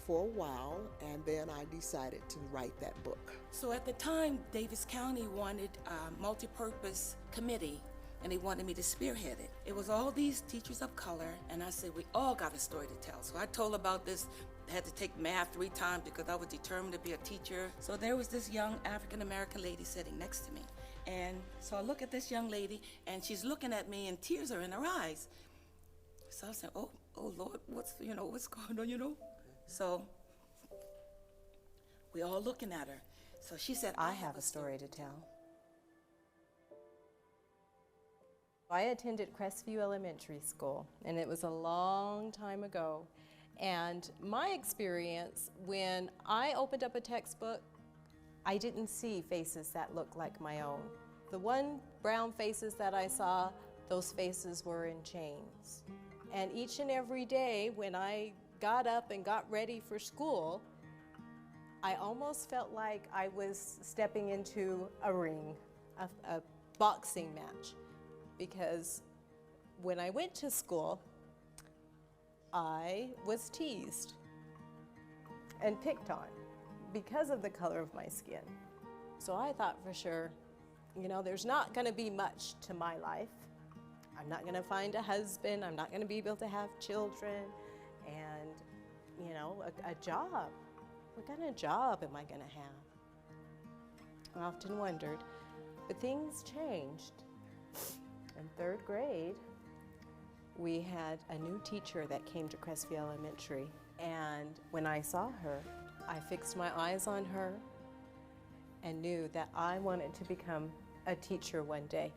for a while, and then I decided to write that book. So at the time, Davis County wanted a multi-purpose committee, and they wanted me to spearhead it. It was all these teachers of color, and I said, we all got a story to tell. So I told about this, had to take math 3 times because I was determined to be a teacher. So there was this young African-American lady sitting next to me. And so I look at this young lady, and she's looking at me, and tears are in her eyes. So I said, oh Lord, what's going on, So we all looking at her. So she said, I have a story to tell. I attended Crestview Elementary School, and it was a long time ago. And my experience, when I opened up a textbook, I didn't see faces that looked like my own. The one brown faces that I saw, those faces were in chains. And each and every day when I got up and got ready for school, I almost felt like I was stepping into a ring, a boxing match. Because when I went to school, I was teased and picked on because of the color of my skin. So I thought for sure, there's not going to be much to my life. I'm not going to find a husband. I'm not going to be able to have children and, a job. What kind of job am I going to have? I often wondered, but things changed. In 3rd grade, we had a new teacher that came to Crestview Elementary, and when I saw her, I fixed my eyes on her and knew that I wanted to become a teacher one day,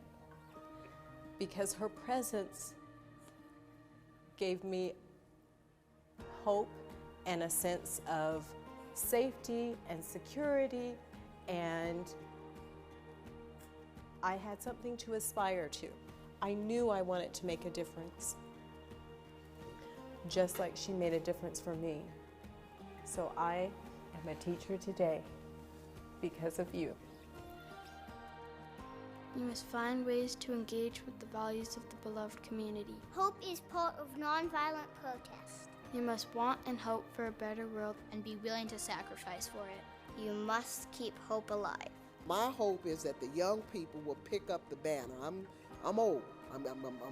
because her presence gave me hope and a sense of safety and security, and I had something to aspire to. I knew I wanted to make a difference, just like she made a difference for me. So I am a teacher today because of you. You must find ways to engage with the values of the beloved community. Hope is part of nonviolent protest. You must want and hope for a better world and be willing to sacrifice for it. You must keep hope alive. My hope is that the young people will pick up the banner. I'm old. I'm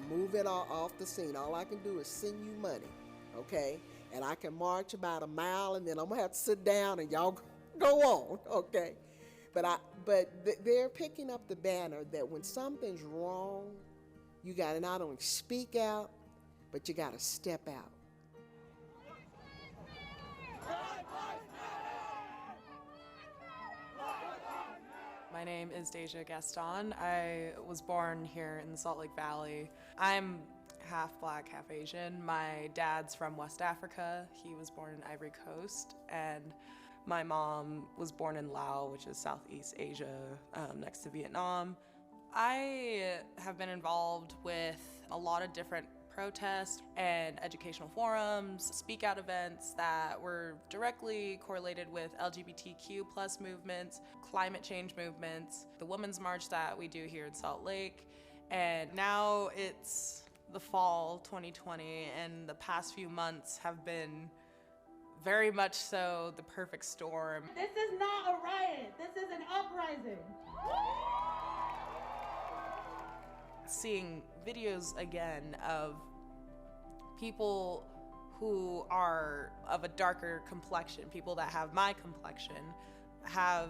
moving off the scene. All I can do is send you money, okay? And I can march about a mile, and then I'm gonna have to sit down, and y'all go on, okay? But they're picking up the banner that when something's wrong, you gotta not only speak out, but you gotta step out. My name is Deja Gaston. I was born here in the Salt Lake Valley. I'm half black, half Asian. My dad's from West Africa. He was born in Ivory Coast, and my mom was born in Laos, which is Southeast Asia, next to Vietnam. I have been involved with a lot of different protests and educational forums, speak out events that were directly correlated with LGBTQ+ movements, climate change movements, the Women's March that we do here in Salt Lake. And now it's the fall 2020, and the past few months have been very much so the perfect storm. This is not a riot, this is an uprising. Seeing videos again of people who are of a darker complexion, people that have my complexion, have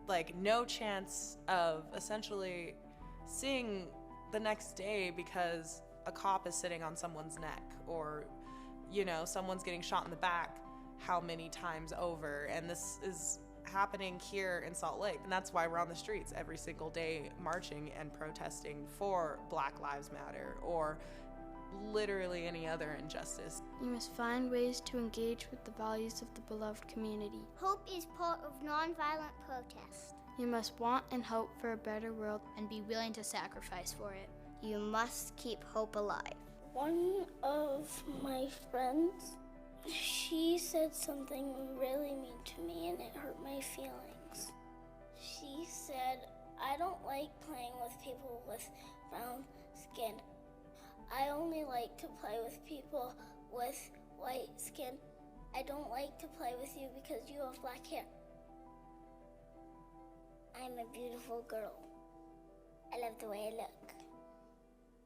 like no chance of essentially seeing the next day because a cop is sitting on someone's neck, or someone's getting shot in the back how many times over. And this is happening here in Salt Lake, and that's why we're on the streets every single day marching and protesting for Black Lives Matter or literally any other injustice. You must find ways to engage with the values of the beloved community. Hope is part of nonviolent protest. You must want and hope for a better world and be willing to sacrifice for it. You must keep hope alive. One of my friends, she said something really mean to me and it hurt my feelings. She said, I don't like playing with people with brown skin. I only like to play with people with white skin. I don't like to play with you because you have black hair. I'm a beautiful girl. I love the way I look.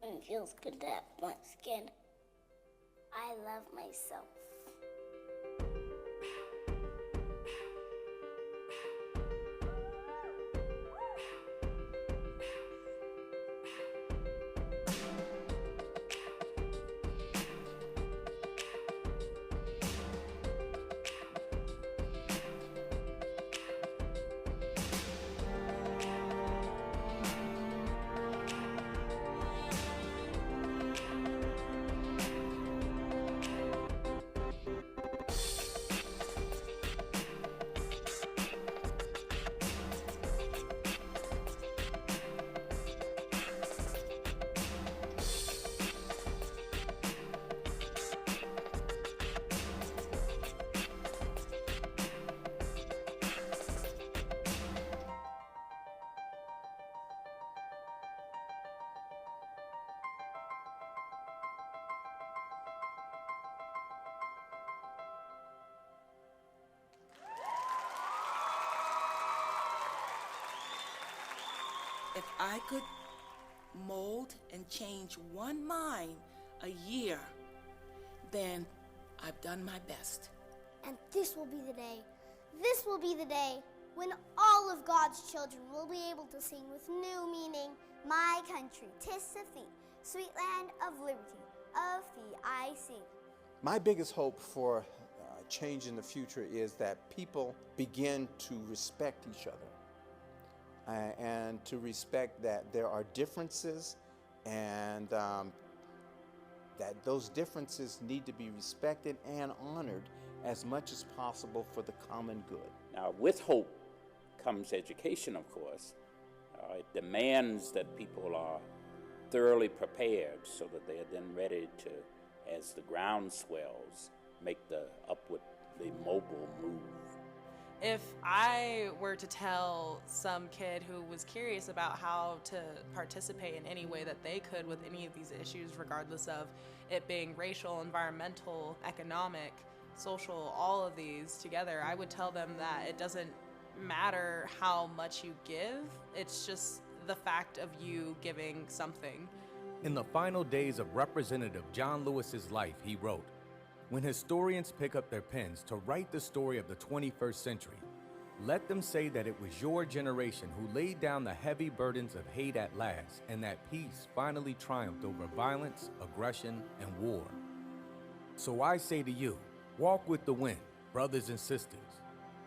And it feels good to have black skin. I love myself. If I could mold and change one mind a year, then I've done my best. And this will be the day. This will be the day when all of God's children will be able to sing with new meaning, my country, 'tis of thee, sweet land of liberty, of thee I sing. My biggest hope for change in the future is that people begin to respect each other. And to respect that there are differences and that those differences need to be respected and honored as much as possible for the common good. Now, with hope comes education, of course. It demands that people are thoroughly prepared so that they are then ready to, as the ground swells, make the upwardly mobile move. If I were to tell some kid who was curious about how to participate in any way that they could with any of these issues, regardless of it being racial, environmental, economic, social, all of these together, I would tell them that it doesn't matter how much you give, it's just the fact of you giving something. In the final days of Representative John Lewis's life, he wrote, "When historians pick up their pens to write the story of the 21st century, let them say that it was your generation who laid down the heavy burdens of hate at last, and that peace finally triumphed over violence, aggression, and war. So I say to you, walk with the wind, brothers and sisters,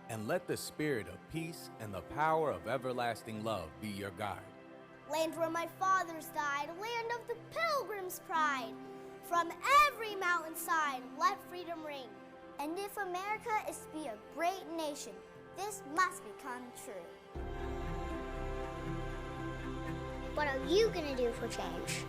and let the spirit of peace and the power of everlasting love be your guide. Land where my fathers died, land of the pilgrim's pride. From every mountainside, let freedom ring. And if America is to be a great nation, this must become true." What are you gonna do for change?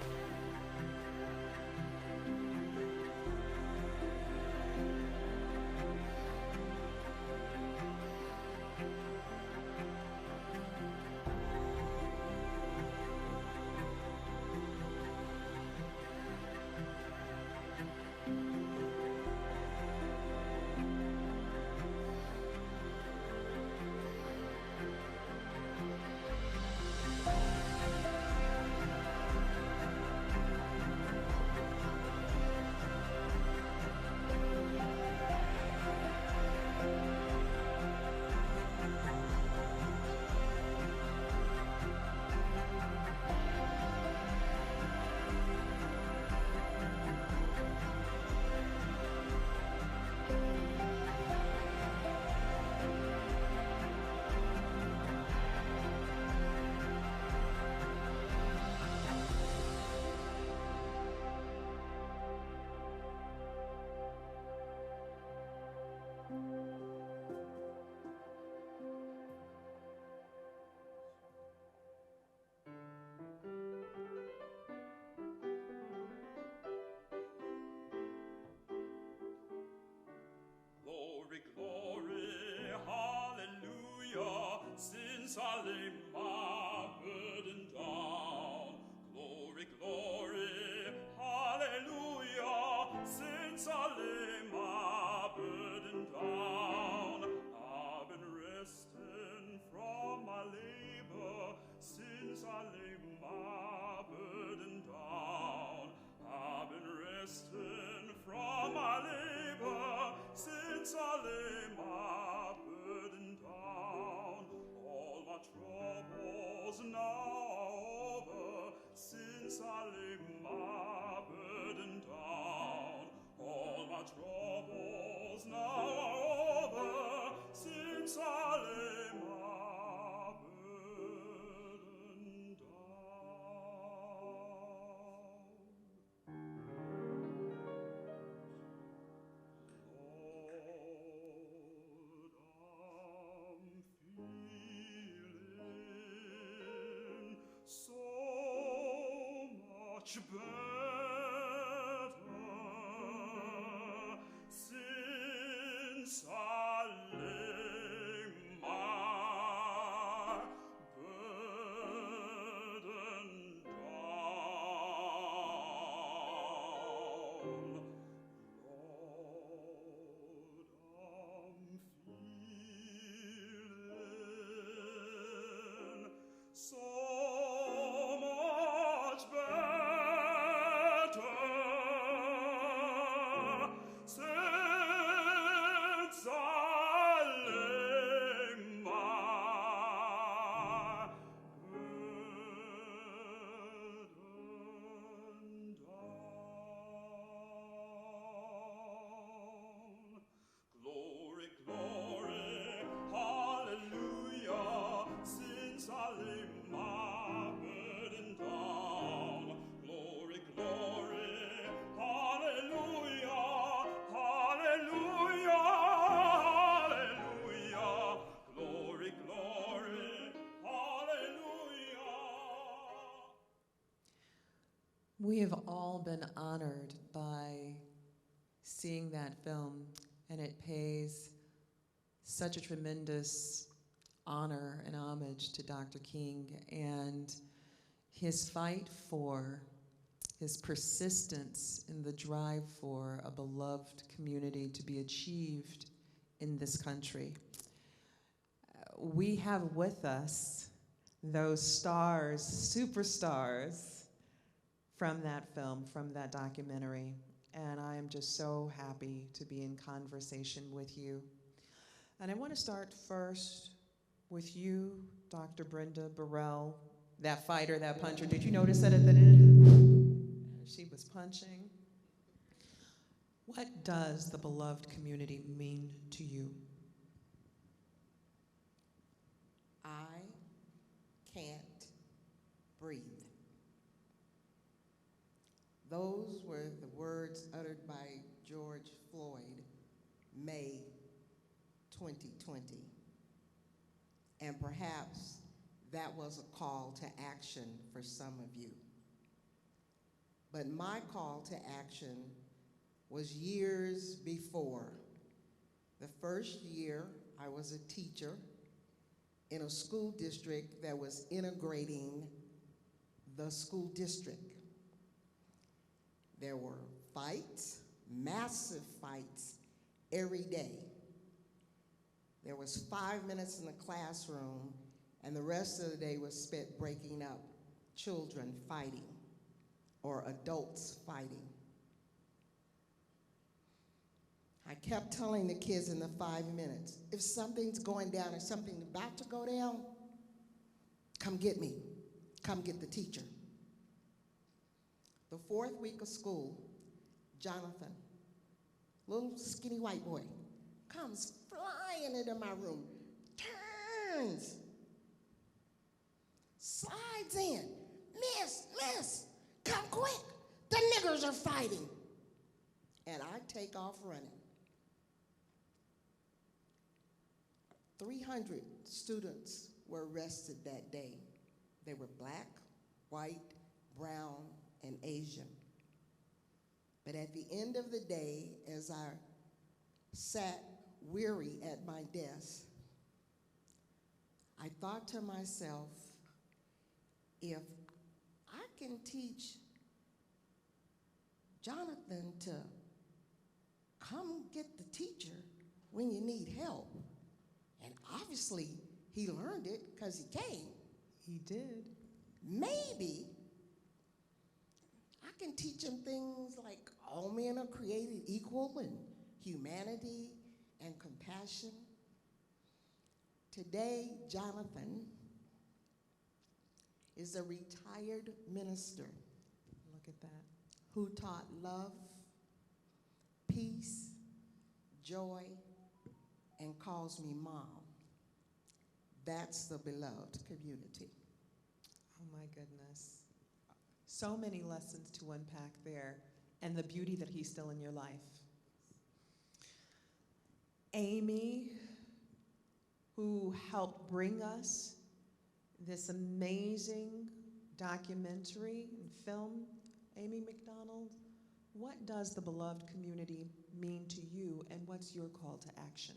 Since I lay my burden down, all my troubles now are over. Since I lay my burden down, all my troubles now are over. Since I lay my burden so much better since I lay my burden down. Lord, I'm feeling so much better since I lay my burden down. Glory, glory, hallelujah, since I lay my burden down. Glory, glory, hallelujah, hallelujah, hallelujah. Glory, glory, hallelujah. We have all been honored by seeing that film, and it pays such a tremendous honor and homage to Dr. King and his fight for, his persistence in the drive for a beloved community to be achieved in this country. We have with us those stars, superstars from that film, from that documentary. And I am just so happy to be in conversation with you. And I want to start first with you, Dr. Brenda Burrell, that fighter, that puncher. Did you notice that at the end? She was punching. What does the beloved community mean to you? I can't breathe. Those were the words uttered by George Floyd, May 2020. And perhaps that was a call to action for some of you. But my call to action was years before. The first year, I was a teacher in a school district that was integrating the school district. There were fights, massive fights, every day. There was 5 minutes in the classroom, and the rest of the day was spent breaking up children fighting or adults fighting. I kept telling the kids in the 5 minutes, if something's going down or something's about to go down, come get me. Come get the teacher. The 4th week of school, Jonathan, little skinny white boy, comes flying into my room, turns, slides in. Miss, come quick. The niggers are fighting. And I take off running. 300 students were arrested that day. They were black, white, brown, and Asian. But at the end of the day, as I sat weary at my desk, I thought to myself, if I can teach Jonathan to come get the teacher when you need help, and obviously he learned it because he came. He did. Maybe I can teach him things like all men are created equal and humanity and compassion. Today, Jonathan is a retired minister. Look at that. Who taught love, peace, joy, and calls me mom. That's the beloved community. Oh my goodness. So many lessons to unpack there, and the beauty that he's still in your life. Amy, who helped bring us this amazing documentary and film. Amy McDonald, what does the beloved community mean to you, and what's your call to action?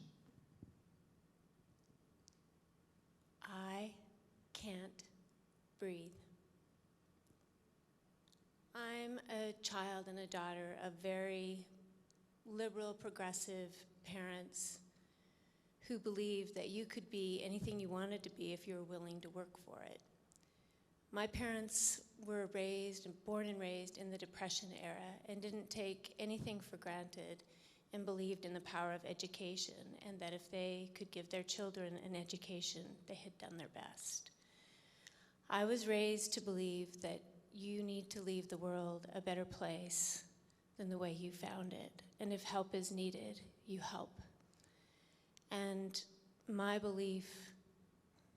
I can't breathe. I'm a child and a daughter of very liberal, progressive parents who believed that you could be anything you wanted to be if you were willing to work for it. My parents were born and raised in the Depression era and didn't take anything for granted and believed in the power of education, and that if they could give their children an education, they had done their best. I was raised to believe that you need to leave the world a better place than the way you found it, and if help is needed, you help. And my belief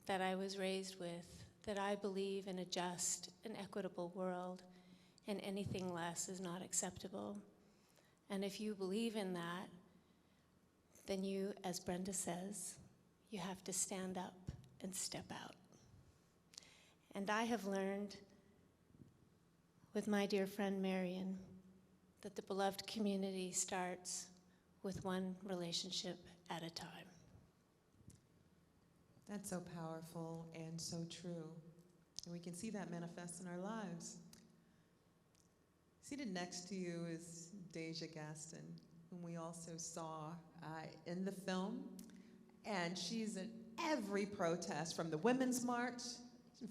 that I was raised with, that I believe in a just and equitable world, and anything less is not acceptable. And if you believe in that, then you, as Brenda says, you have to stand up and step out. And I have learned with my dear friend Marion that the beloved community starts with one relationship at a time. That's so powerful and so true. And we can see that manifest in our lives. Seated next to you is Deja Gaston, whom we also saw in the film. And she's at every protest, from the Women's March,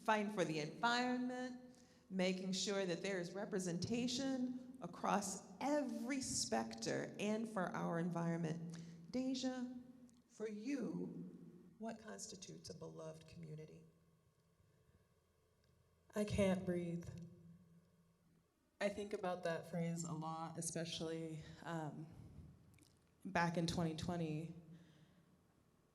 fighting for the environment, making sure that there is representation across every specter and for our environment. Deja, for you, what constitutes a beloved community? I can't breathe. I think about that phrase a lot, especially back in 2020.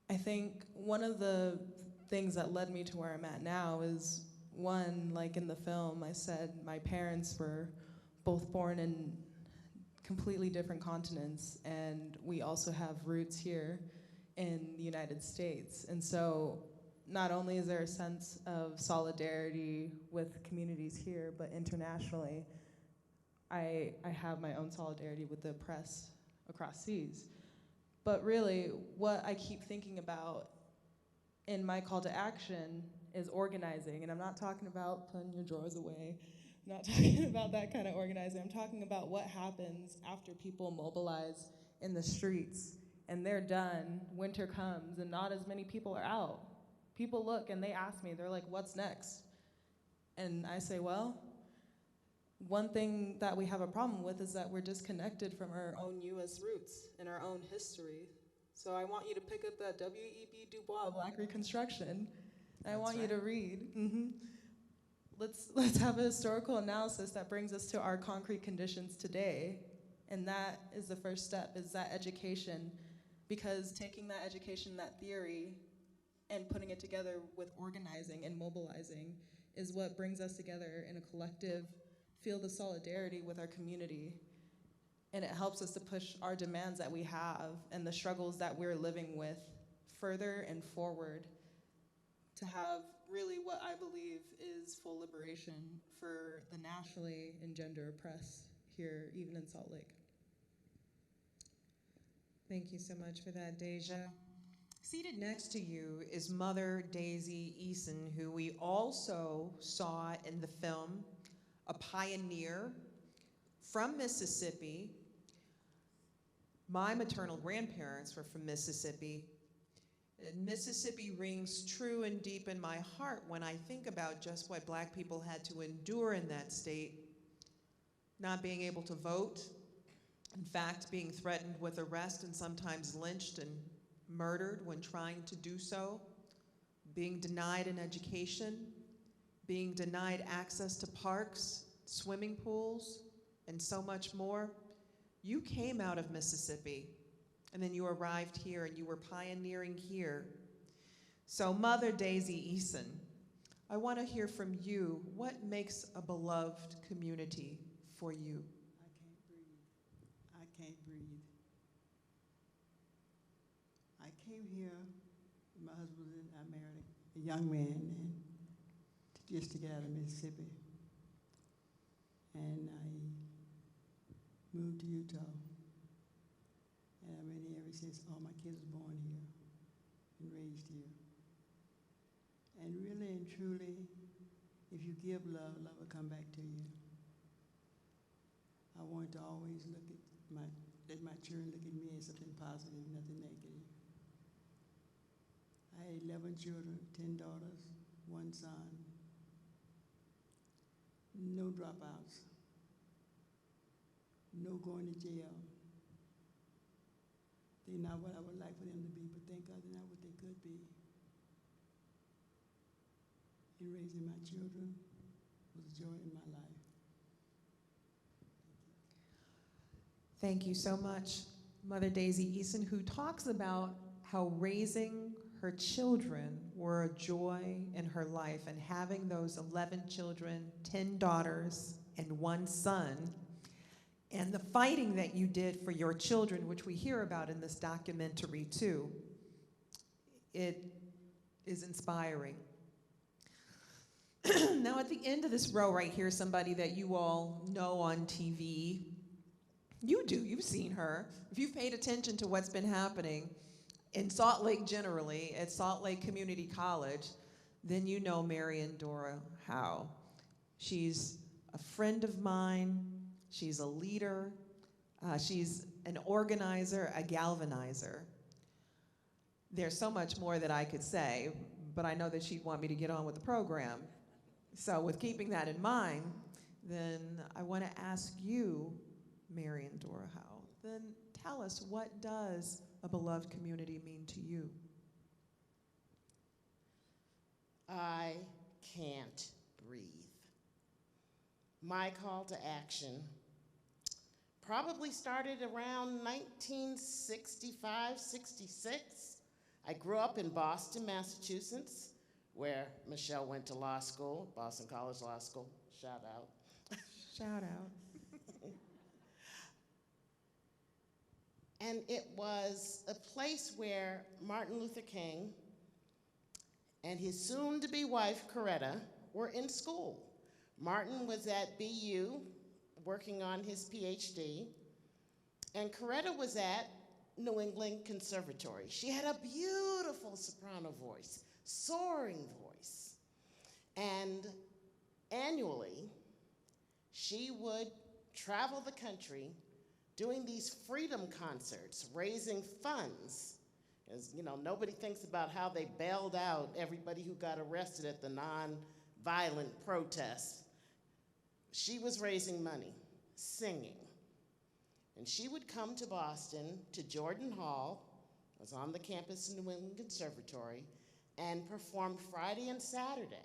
I think one of the things that led me to where I'm at now is, one, like in the film, I said my parents were both born in completely different continents, and we also have roots here in the United States. And so not only is there a sense of solidarity with communities here, but internationally, I have my own solidarity with the oppressed across seas. But really, what I keep thinking about in my call to action is organizing. And I'm not talking about putting your drawers away. I'm not talking about that kind of organizing. I'm talking about what happens after people mobilize in the streets and they're done, winter comes, and not as many people are out. People look and they ask me, they're like, what's next? And I say, well, one thing that we have a problem with is that we're disconnected from our own U.S. roots and our own history. So I want you to pick up that W.E.B. Du Bois, Black Reconstruction. I want you to read. Let's have a historical analysis that brings us to our concrete conditions today. And that is the first step, is that education. Because taking that education, that theory, and putting it together with organizing and mobilizing is what brings us together in a collective field of solidarity with our community. And it helps us to push our demands that we have and the struggles that we're living with further and forward to have really what I believe is full liberation for the nationally and gender oppressed here, even in Salt Lake. Thank you so much for that, Deja. Seated next to you is Mother Daisy Eason, who we also saw in the film, a pioneer from Mississippi. My maternal grandparents were from Mississippi. And Mississippi rings true and deep in my heart when I think about just what Black people had to endure in that state, not being able to vote, In fact, being threatened with arrest and sometimes lynched and murdered when trying to do so, being denied an education, being denied access to parks, swimming pools, and so much more. You came out of Mississippi, and then you arrived here, and you were pioneering here. So Mother Daisy Eason, I want to hear from you. What makes a beloved community for you? I can't breathe. I came here, my husband and I married a young man, and just to get out of Mississippi. And I moved to Utah. And I've been here ever since. All my kids were born here and raised here. And really and truly, if you give love, love will come back to you. I want to always let my children look at me as something positive, nothing negative. I had 11 children, 10 daughters, 1 son, no dropouts, no going to jail. They're not what I would like for them to be, but thank God they're not what they could be. And raising my children was a joy in my life. Thank you so much, Mother Daisy Eason, who talks about how raising her children were a joy in her life, and having those 11 children, 10 daughters, and 1 son, and the fighting that you did for your children, which we hear about in this documentary too. It is inspiring. Now at the end of this row right here, somebody that you all know on TV. You do, you've seen her. If you've paid attention to what's been happening in Salt Lake generally, at Salt Lake Community College, then you know Marian Dora Howe. She's a friend of mine, she's a leader, she's an organizer, a galvanizer. There's so much more that I could say, but I know that she'd want me to get on with the program. So with keeping that in mind, then I want to ask you, Marian Dora Howe, then tell us, what does a beloved community mean to you? I can't breathe. My call to action probably started around 1965, 66. I grew up in Boston, Massachusetts, where Michelle went to law school, Boston College Law School, shout out. Shout out. And it was a place where Martin Luther King and his soon-to-be wife, Coretta, were in school. Martin was at BU working on his PhD, and Coretta was at New England Conservatory. She had a beautiful soprano voice, soaring voice. And annually, she would travel the country doing these freedom concerts, raising funds. As you know, nobody thinks about how they bailed out everybody who got arrested at the non-violent protests. She was raising money, singing. And she would come to Boston, to Jordan Hall, it was on the campus of New England Conservatory, and performed Friday and Saturday.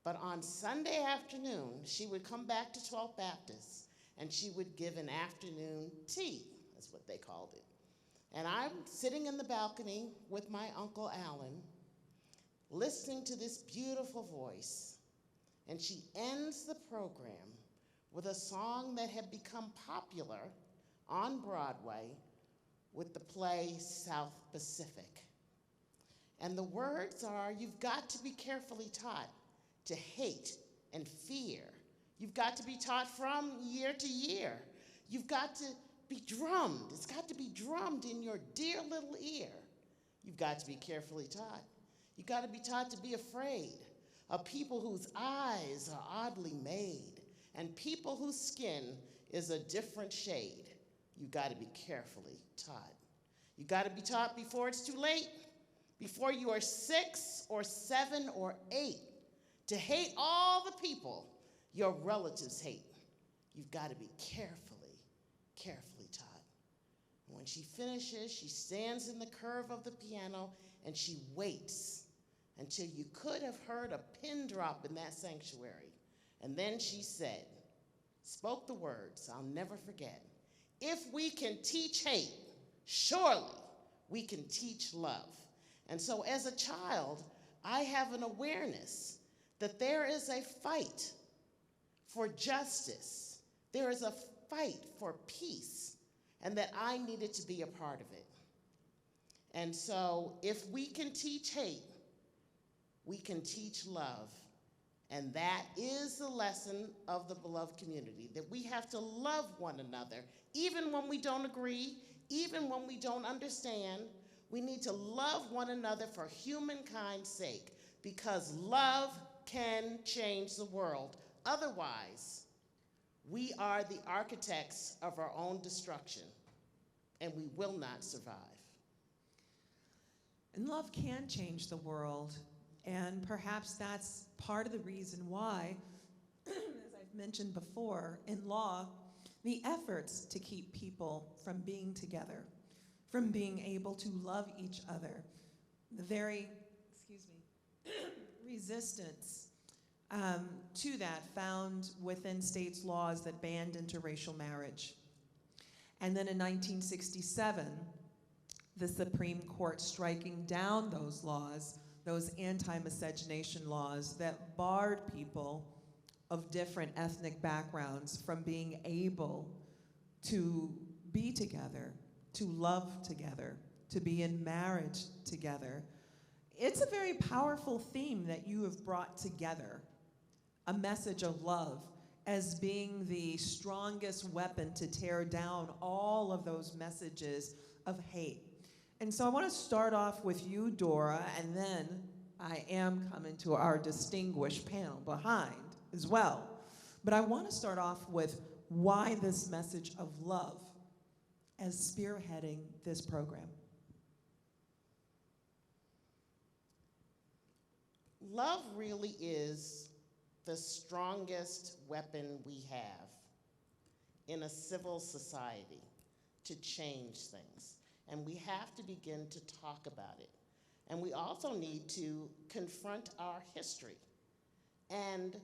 But on Sunday afternoon, she would come back to 12th Baptist, and she would give an afternoon tea, that's what they called it. And I'm sitting in the balcony with my Uncle Alan, listening to this beautiful voice, and she ends the program with a song that had become popular on Broadway with the play South Pacific. And the words are, you've got to be carefully taught to hate and fear. You've got to be taught from year to year. You've got to be drummed. It's got to be drummed in your dear little ear. You've got to be carefully taught. You've got to be taught to be afraid of people whose eyes are oddly made and people whose skin is a different shade. You've got to be carefully taught. You've got to be taught before it's too late, before you are 6 or 7 or 8, to hate all the people your relatives hate. You've got to be carefully, carefully taught. When she finishes, she stands in the curve of the piano and she waits until you could have heard a pin drop in that sanctuary. And then she said, spoke the words I'll never forget. If we can teach hate, surely we can teach love. And so as a child, I have an awareness that there is a fight for justice. There is a fight for peace, and that I needed to be a part of it. And so if we can teach hate, we can teach love. And that is the lesson of the beloved community, that we have to love one another, even when we don't agree, even when we don't understand. We need to love one another for humankind's sake, because love can change the world. Otherwise, we are the architects of our own destruction, and we will not survive. And love can change the world, and perhaps that's part of the reason why, as I've mentioned before, in law, the efforts to keep people from being together, from being able to love each other, the very, resistance to that found within states' laws that banned interracial marriage. And then in 1967, the Supreme Court striking down those laws, those anti-miscegenation laws that barred people of different ethnic backgrounds from being able to be together, to love together, to be in marriage together. It's a very powerful theme that you have brought together, a message of love as being the strongest weapon to tear down all of those messages of hate. And so I want to start off with you, Dora, and then I am coming to our distinguished panel behind as well. But I want to start off with why this message of love as spearheading this program. Love really is the strongest weapon we have in a civil society to change things. And we have to begin to talk about it. And we also need to confront our history and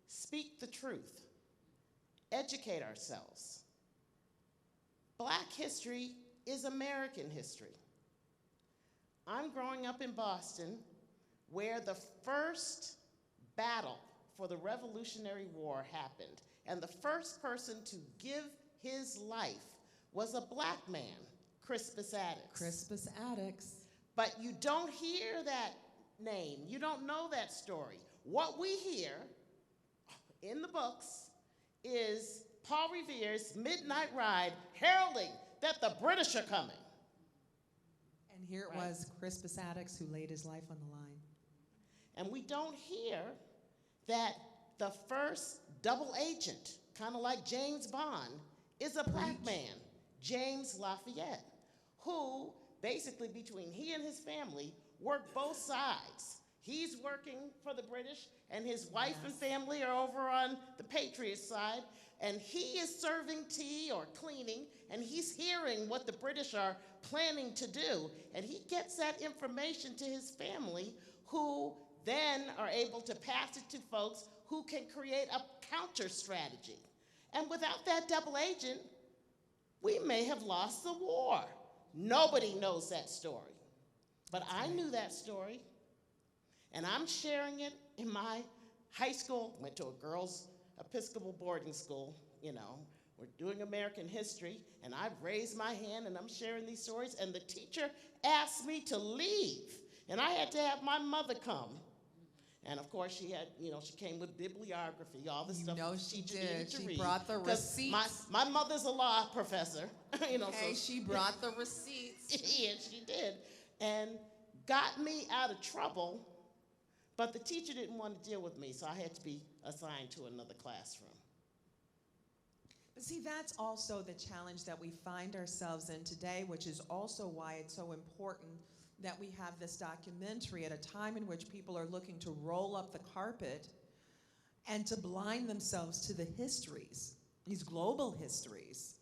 speak the truth, educate ourselves. Black history is American history. I'm growing up in Boston, where the first battle for the Revolutionary War happened, and the first person to give his life was a black man, Crispus Attucks. Crispus Attucks. But you don't hear that name. You don't know that story. What we hear in the books is Paul Revere's Midnight Ride heralding that the British are coming. And here it was Crispus Attucks who laid his life on the line. And we don't hear that the first double agent, kind of like James Bond, is a black man, James Lafayette, who basically between he and his family worked both sides. He's working for the British, and his wife and family are over on the Patriot side, and he is serving tea or cleaning, and he's hearing what the British are planning to do, and he gets that information to his family, who then are able to pass it to folks who can create a counter strategy. And without that double agent, we may have lost the war. Nobody knows that story. But I knew that story, and I'm sharing it in my high school. Went to a girls' Episcopal boarding school, you know. We're doing American history, and I've raised my hand, and I'm sharing these stories, and the teacher asked me to leave, and I had to have my mother come. And of course, she had, you know, she came with bibliography, all the stuff she teacher did. needed to She read. brought the 'Cause receipts. My mother's a law professor, you know. Okay, so she brought the receipts. Yes, she did, and got me out of trouble. But the teacher didn't want to deal with me, so I had to be assigned to another classroom. But see, that's also the challenge that we find ourselves in today, which is also why it's so important that we have this documentary at a time in which people are looking to roll up the carpet and to blind themselves to the histories, these global histories,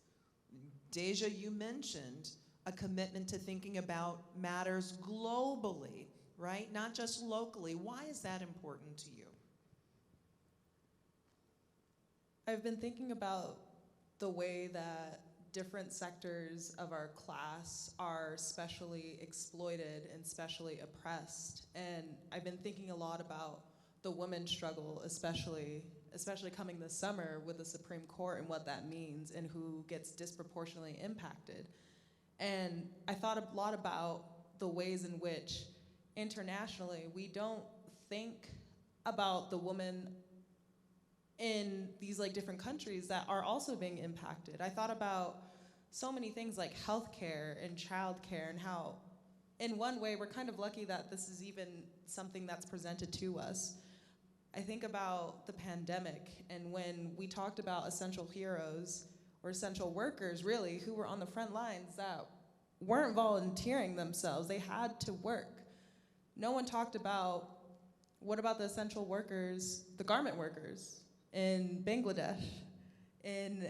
Deja, you mentioned a commitment to thinking about matters globally, right? Not just locally. Why is that important to you? I've been thinking about the way that different sectors of our class are specially exploited and specially oppressed. And I've been thinking a lot about the women's struggle, especially coming this summer with the Supreme Court and what that means and who gets disproportionately impacted. And I thought a lot about the ways in which internationally we don't think about the woman in these like different countries that are also being impacted. I thought about so many things like healthcare and childcare and how in one way we're kind of lucky that this is even something that's presented to us. I think about the pandemic and when we talked about essential heroes or essential workers really who were on the front lines that weren't volunteering themselves, they had to work. No one talked about what about the essential workers, the garment workers in Bangladesh, in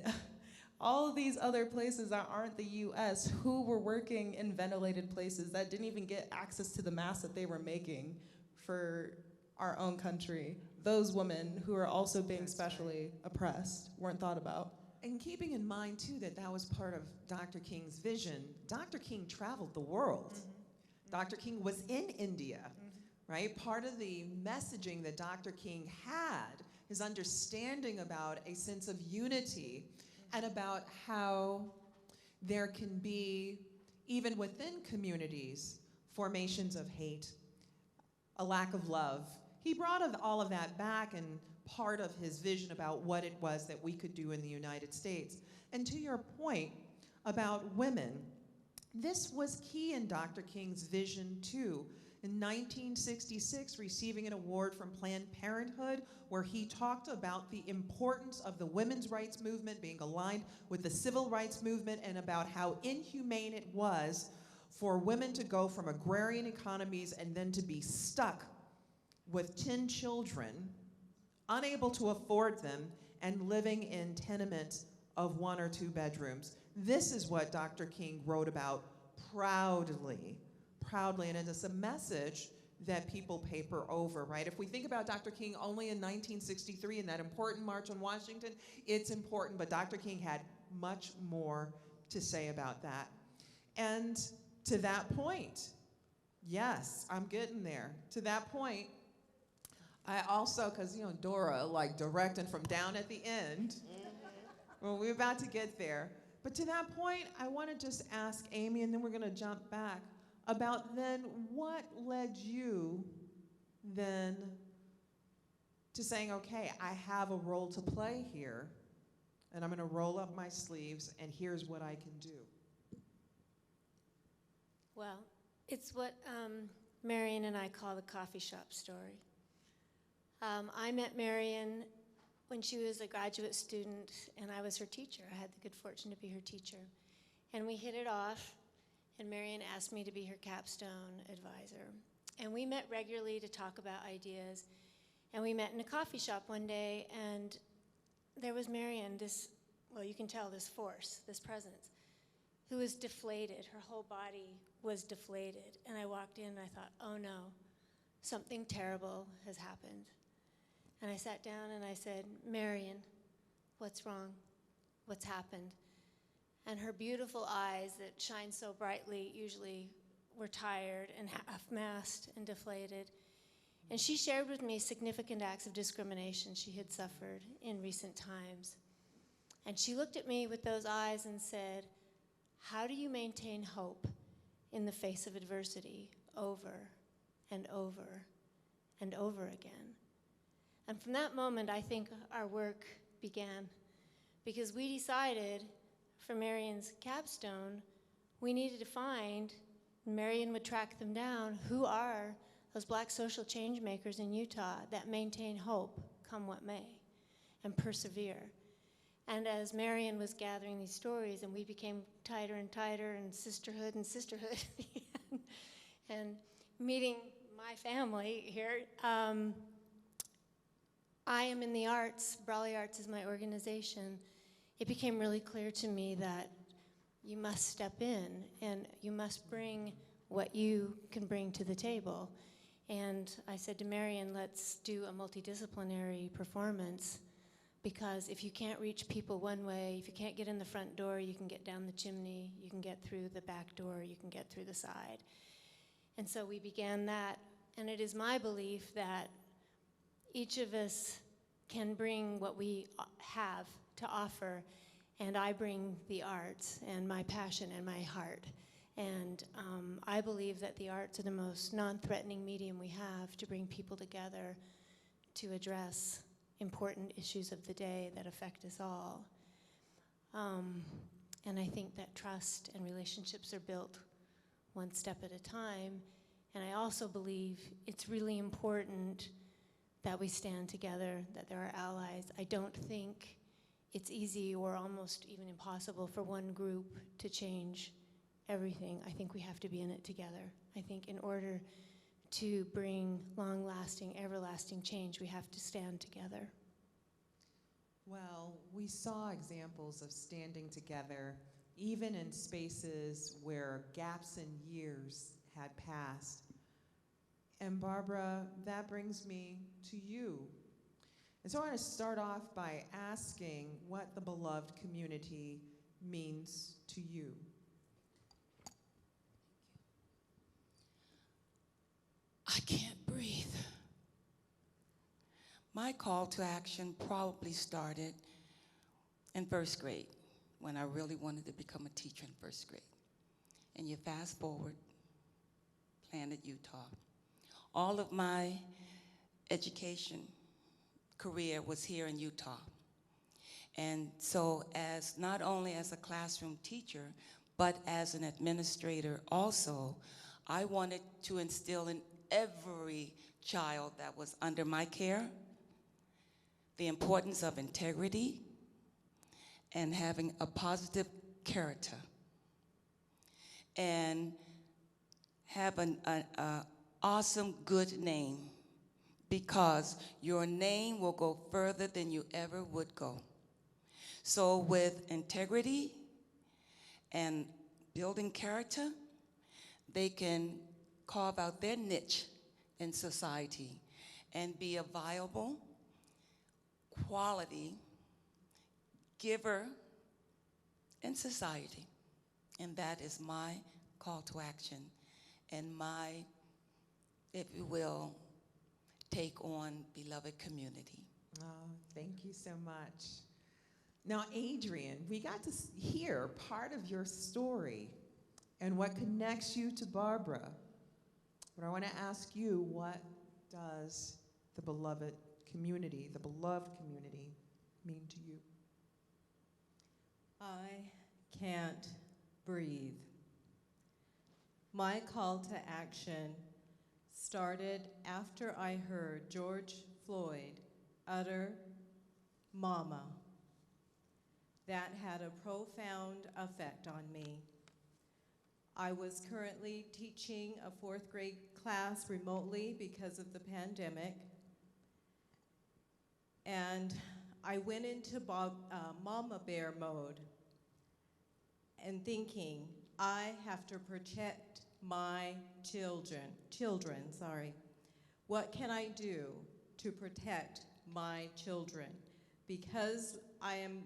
all of these other places that aren't the US who were working in ventilated places that didn't even get access to the masks that they were making for our own country. Those women who are also being specially oppressed weren't thought about. And keeping in mind, too, that that was part of Dr. King's vision, Dr. King traveled the world. Dr. King was in India, right? Part of the messaging that Dr. King had, his understanding about a sense of unity and about how there can be, even within communities, formations of hate, a lack of love. He brought all of that back and part of his vision about what it was that we could do in the United States. And to your point about women, this was key in Dr. King's vision too. In 1966, receiving an award from Planned Parenthood, where he talked about the importance of the women's rights movement being aligned with the civil rights movement and about how inhumane it was for women to go from agrarian economies and then to be stuck with 10 children, unable to afford them, and living in tenements of 1 or 2 bedrooms. This is what Dr. King wrote about proudly, and it is a message that people paper over, right? If we think about Dr. King only in 1963 and that important March on Washington, it's important, but Dr. King had much more to say about that. And to that point, yes, I'm getting there. To that point, I also, because you know, Dora, like directing from down at the end, well, we're about to get there. But to that point, I want to just ask Amy, and then we're going to jump back, about then what led you then to saying, okay, I have a role to play here, and I'm going to roll up my sleeves, and here's what I can do. Well, it's what Marion and I call the coffee shop story. I met Marion when she was a graduate student, and I was her teacher. I had the good fortune to be her teacher. And we hit it off, and Marion asked me to be her capstone advisor. And we met regularly to talk about ideas. And we met in a coffee shop one day, and there was Marion, this, well, you can tell this force, this presence, who was deflated. Her whole body was deflated. And I walked in, and I thought, oh no, something terrible has happened. And I sat down and I said, Marion, what's wrong? What's happened? And her beautiful eyes that shine so brightly usually were tired and half-masked and deflated. And she shared with me significant acts of discrimination she had suffered in recent times. And she looked at me with those eyes and said, how do you maintain hope in the face of adversity over and over and over again? And from that moment, I think our work began, because we decided for Marion's capstone, we needed to find, Marion would track them down, who are those Black social change makers in Utah that maintain hope, come what may, and persevere. And as Marion was gathering these stories, and we became tighter and tighter, and sisterhood, and meeting my family here, I am in the arts. Brawley Arts is my organization. It became really clear to me that you must step in and you must bring what you can bring to the table. And I said to Marion, let's do a multidisciplinary performance, because if you can't reach people one way, if you can't get in the front door, you can get down the chimney, you can get through the back door, you can get through the side. And so we began that, and it is my belief that each of us can bring what we have to offer, and I bring the arts and my passion and my heart. And I believe that the arts are the most non-threatening medium we have to bring people together to address important issues of the day that affect us all. And I think that trust and relationships are built one step at a time. And I also believe it's really important that we stand together, that there are allies. I don't think it's easy or almost even impossible for one group to change everything. I think we have to be in it together. I think in order to bring long-lasting, everlasting change, we have to stand together. Well, we saw examples of standing together, even in spaces where gaps in years had passed. And Barbara, that brings me to you. And so I want to start off by asking what the beloved community means to you. I can't breathe. My call to action probably started in first grade, when I really wanted to become a teacher in first grade. And you fast forward, Planet Utah. All of my education career was here in Utah. And so as not only as a classroom teacher, but as an administrator also, I wanted to instill in every child that was under my care the importance of integrity and having a positive character, and have an awesome good name, because your name will go further than you ever would go. So with integrity and building character, they can carve out their niche in society and be a viable, quality giver in society. And that is my call to action and my, if you will, take on beloved community. Oh, thank you so much. Now, Adrian, we got to hear part of your story and what connects you to Barbara. But I want to ask you, what does the beloved community mean to you? I can't breathe. My call to action started after I heard George Floyd utter "Mama." That had a profound effect on me. I was currently teaching a fourth grade class remotely because of the pandemic. And I went into mama bear mode and thinking, I have to protect my children. What can I do to protect my children? Because I am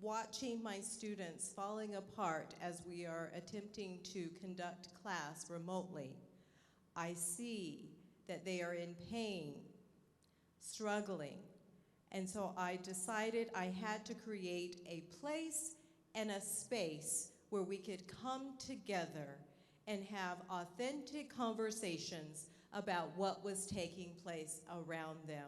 watching my students falling apart as we are attempting to conduct class remotely. I see that they are in pain, struggling. And so I decided I had to create a place and a space where we could come together and have authentic conversations about what was taking place around them.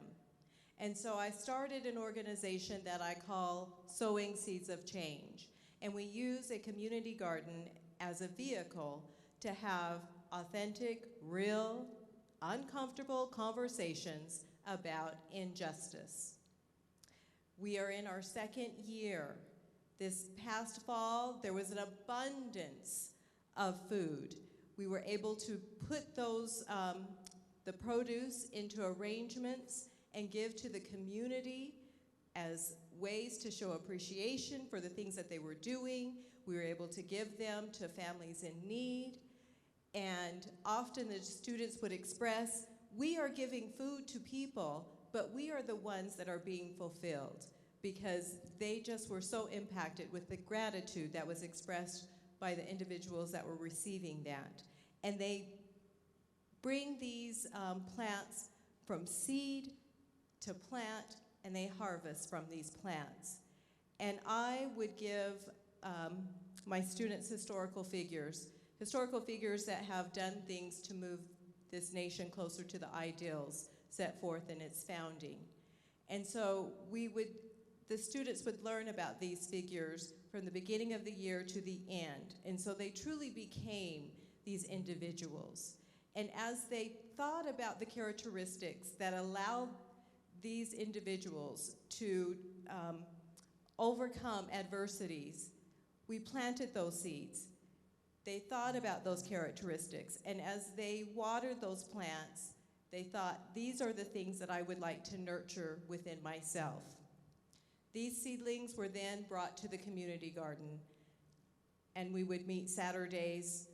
And so I started an organization that I call Sowing Seeds of Change. And we use a community garden as a vehicle to have authentic, real, uncomfortable conversations about injustice. We are in our second year. This past fall, there was an abundance of food. We were able to put those, the produce into arrangements and give to the community as ways to show appreciation for the things that they were doing. We were able to give them to families in need. And often the students would express, we are giving food to people, but we are the ones that are being fulfilled, because they just were so impacted with the gratitude that was expressed by the individuals that were receiving that. And they bring these plants from seed to plant, and they harvest from these plants. And I would give my students historical figures that have done things to move this nation closer to the ideals set forth in its founding. And so the students would learn about these figures from the beginning of the year to the end. And so they truly became these individuals. And as they thought about the characteristics that allowed these individuals to overcome adversities, we planted those seeds. They thought about those characteristics, and as they watered those plants, they thought, these are the things that I would like to nurture within myself. These seedlings were then brought to the community garden, and we would meet Saturdays,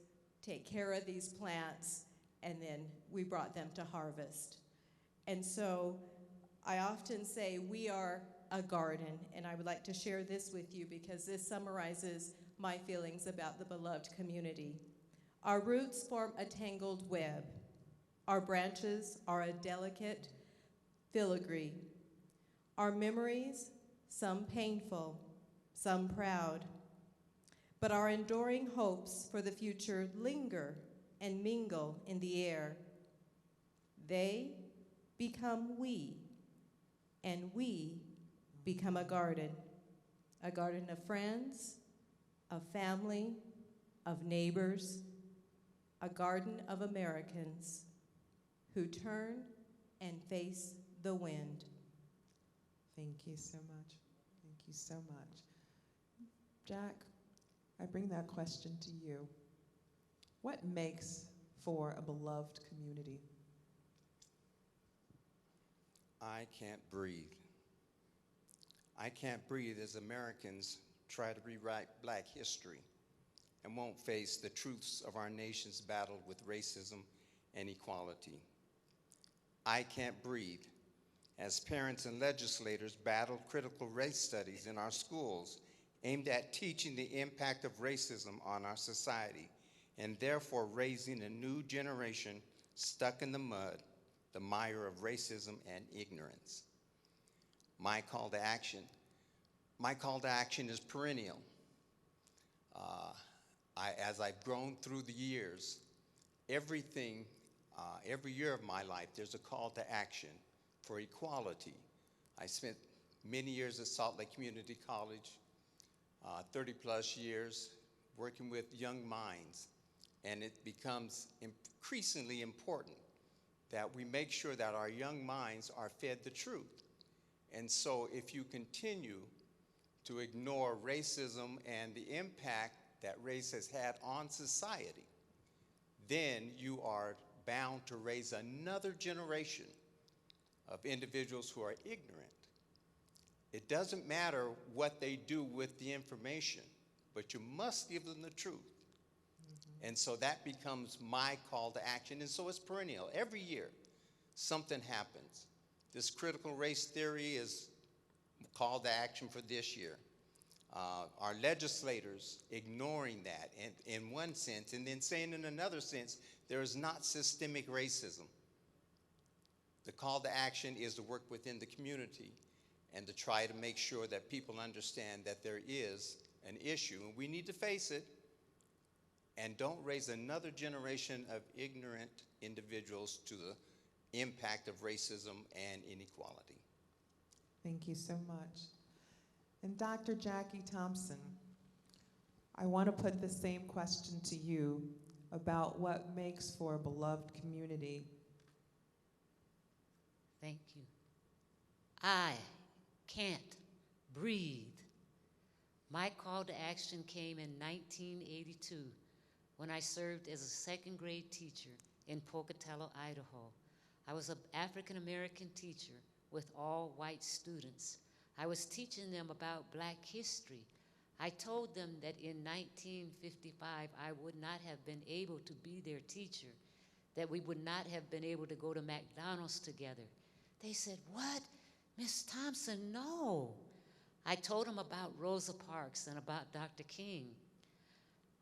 take care of these plants, and then we brought them to harvest. And so I often say we are a garden, and I would like to share this with you because this summarizes my feelings about the beloved community. Our roots form a tangled web. Our branches are a delicate filigree. Our memories, some painful, some proud, but our enduring hopes for the future linger and mingle in the air. They become we, and we become a garden of friends, of family, of neighbors, a garden of Americans who turn and face the wind. Thank you so much. Thank you so much. Jack, I bring that question to you. What makes for a beloved community? I can't breathe. I can't breathe as Americans try to rewrite Black history and won't face the truths of our nation's battle with racism and equality. I can't breathe as parents and legislators battle critical race studies in our schools aimed at teaching the impact of racism on our society and therefore raising a new generation stuck in the mud, the mire of racism and ignorance. My call to action is perennial. As I've grown through the years, every year of my life, there's a call to action for equality. I spent many years at Salt Lake Community College, 30 plus years working with young minds, and it becomes increasingly important that we make sure that our young minds are fed the truth. And so if you continue to ignore racism and the impact that race has had on society, then you are bound to raise another generation of individuals who are ignorant. It doesn't matter what they do with the information, but you must give them the truth. And so that becomes my call to action, and so it's perennial. Every year, something happens. This critical race theory is call to action for this year. Our legislators ignoring that in one sense, and then saying in another sense, there is not systemic racism. The call to action is to work within the community and to try to make sure that people understand that there is an issue, and we need to face it, and don't raise another generation of ignorant individuals to the impact of racism and inequality. Thank you so much. And Dr. Jackie Thompson, I want to put the same question to you about what makes for a beloved community. Thank you. I can't breathe. My call to action came in 1982 when I served as a second grade teacher in Pocatello, Idaho. I was an African-American teacher with all white students. I was teaching them about Black history. I told them that in 1955 I would not have been able to be their teacher, that we would not have been able to go to McDonald's together. They said, "What? Miss Thompson, no." I told them about Rosa Parks and about Dr. King.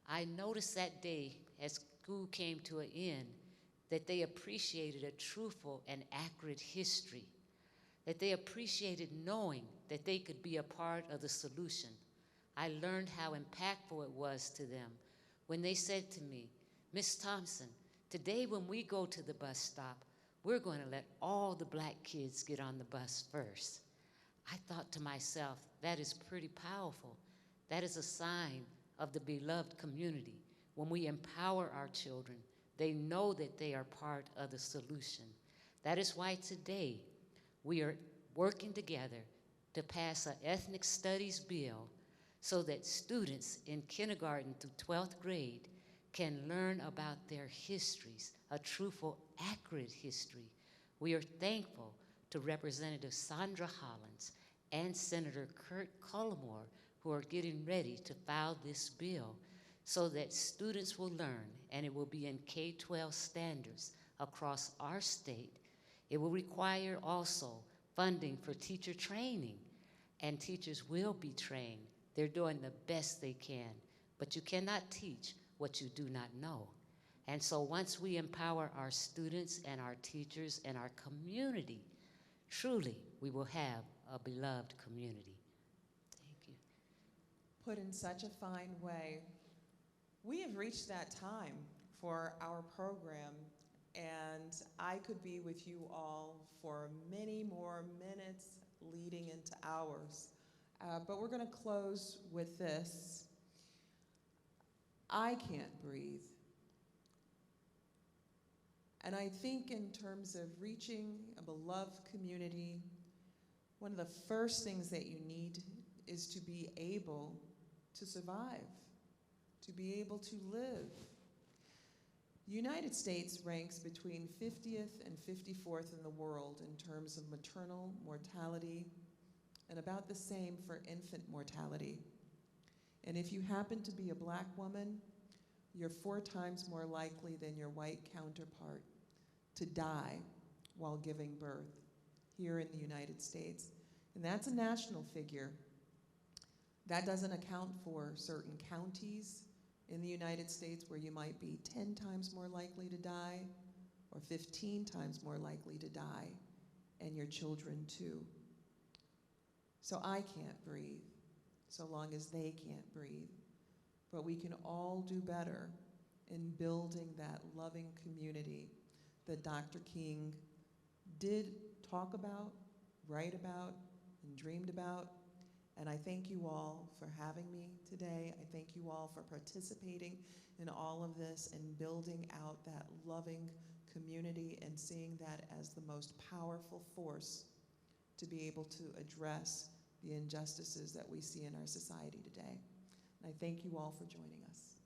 I noticed that day as school came to an end that they appreciated a truthful and accurate history, that they appreciated knowing that they could be a part of the solution. I learned how impactful it was to them when they said to me, "Miss Thompson, today when we go to the bus stop, we're going to let all the black kids get on the bus first." I thought to myself, that is pretty powerful. That is a sign of the beloved community. When we empower our children, they know that they are part of the solution. That is why today we are working together to pass an ethnic studies bill so that students in kindergarten through 12th grade can learn about their histories, a truthful, accurate history. We are thankful to Representative Sandra Hollins and Senator Kurt Cullimore, who are getting ready to file this bill so that students will learn, and it will be in K-12 standards across our state. It will require also funding for teacher training, and teachers will be trained. They're doing the best they can, but you cannot teach what you do not know. And so once we empower our students and our teachers and our community, truly we will have a beloved community. Thank you. Put in such a fine way. We have reached that time for our program, and I could be with you all for many more minutes leading into hours. But we're going to close with this. I can't breathe. And I think in terms of reaching a beloved community, one of the first things that you need is to be able to survive, to be able to live. The United States ranks between 50th and 54th in the world in terms of maternal mortality, and about the same for infant mortality. And if you happen to be a black woman, you're 4 times more likely than your white counterpart to die while giving birth here in the United States. And that's a national figure. That doesn't account for certain counties in the United States where you might be 10 times more likely to die or 15 times more likely to die, and your children too. So I can't breathe so long as they can't breathe. But we can all do better in building that loving community that Dr. King did talk about, write about, and dreamed about. And I thank you all for having me today. I thank you all for participating in all of this and building out that loving community and seeing that as the most powerful force to be able to address the injustices that we see in our society today. And I thank you all for joining us.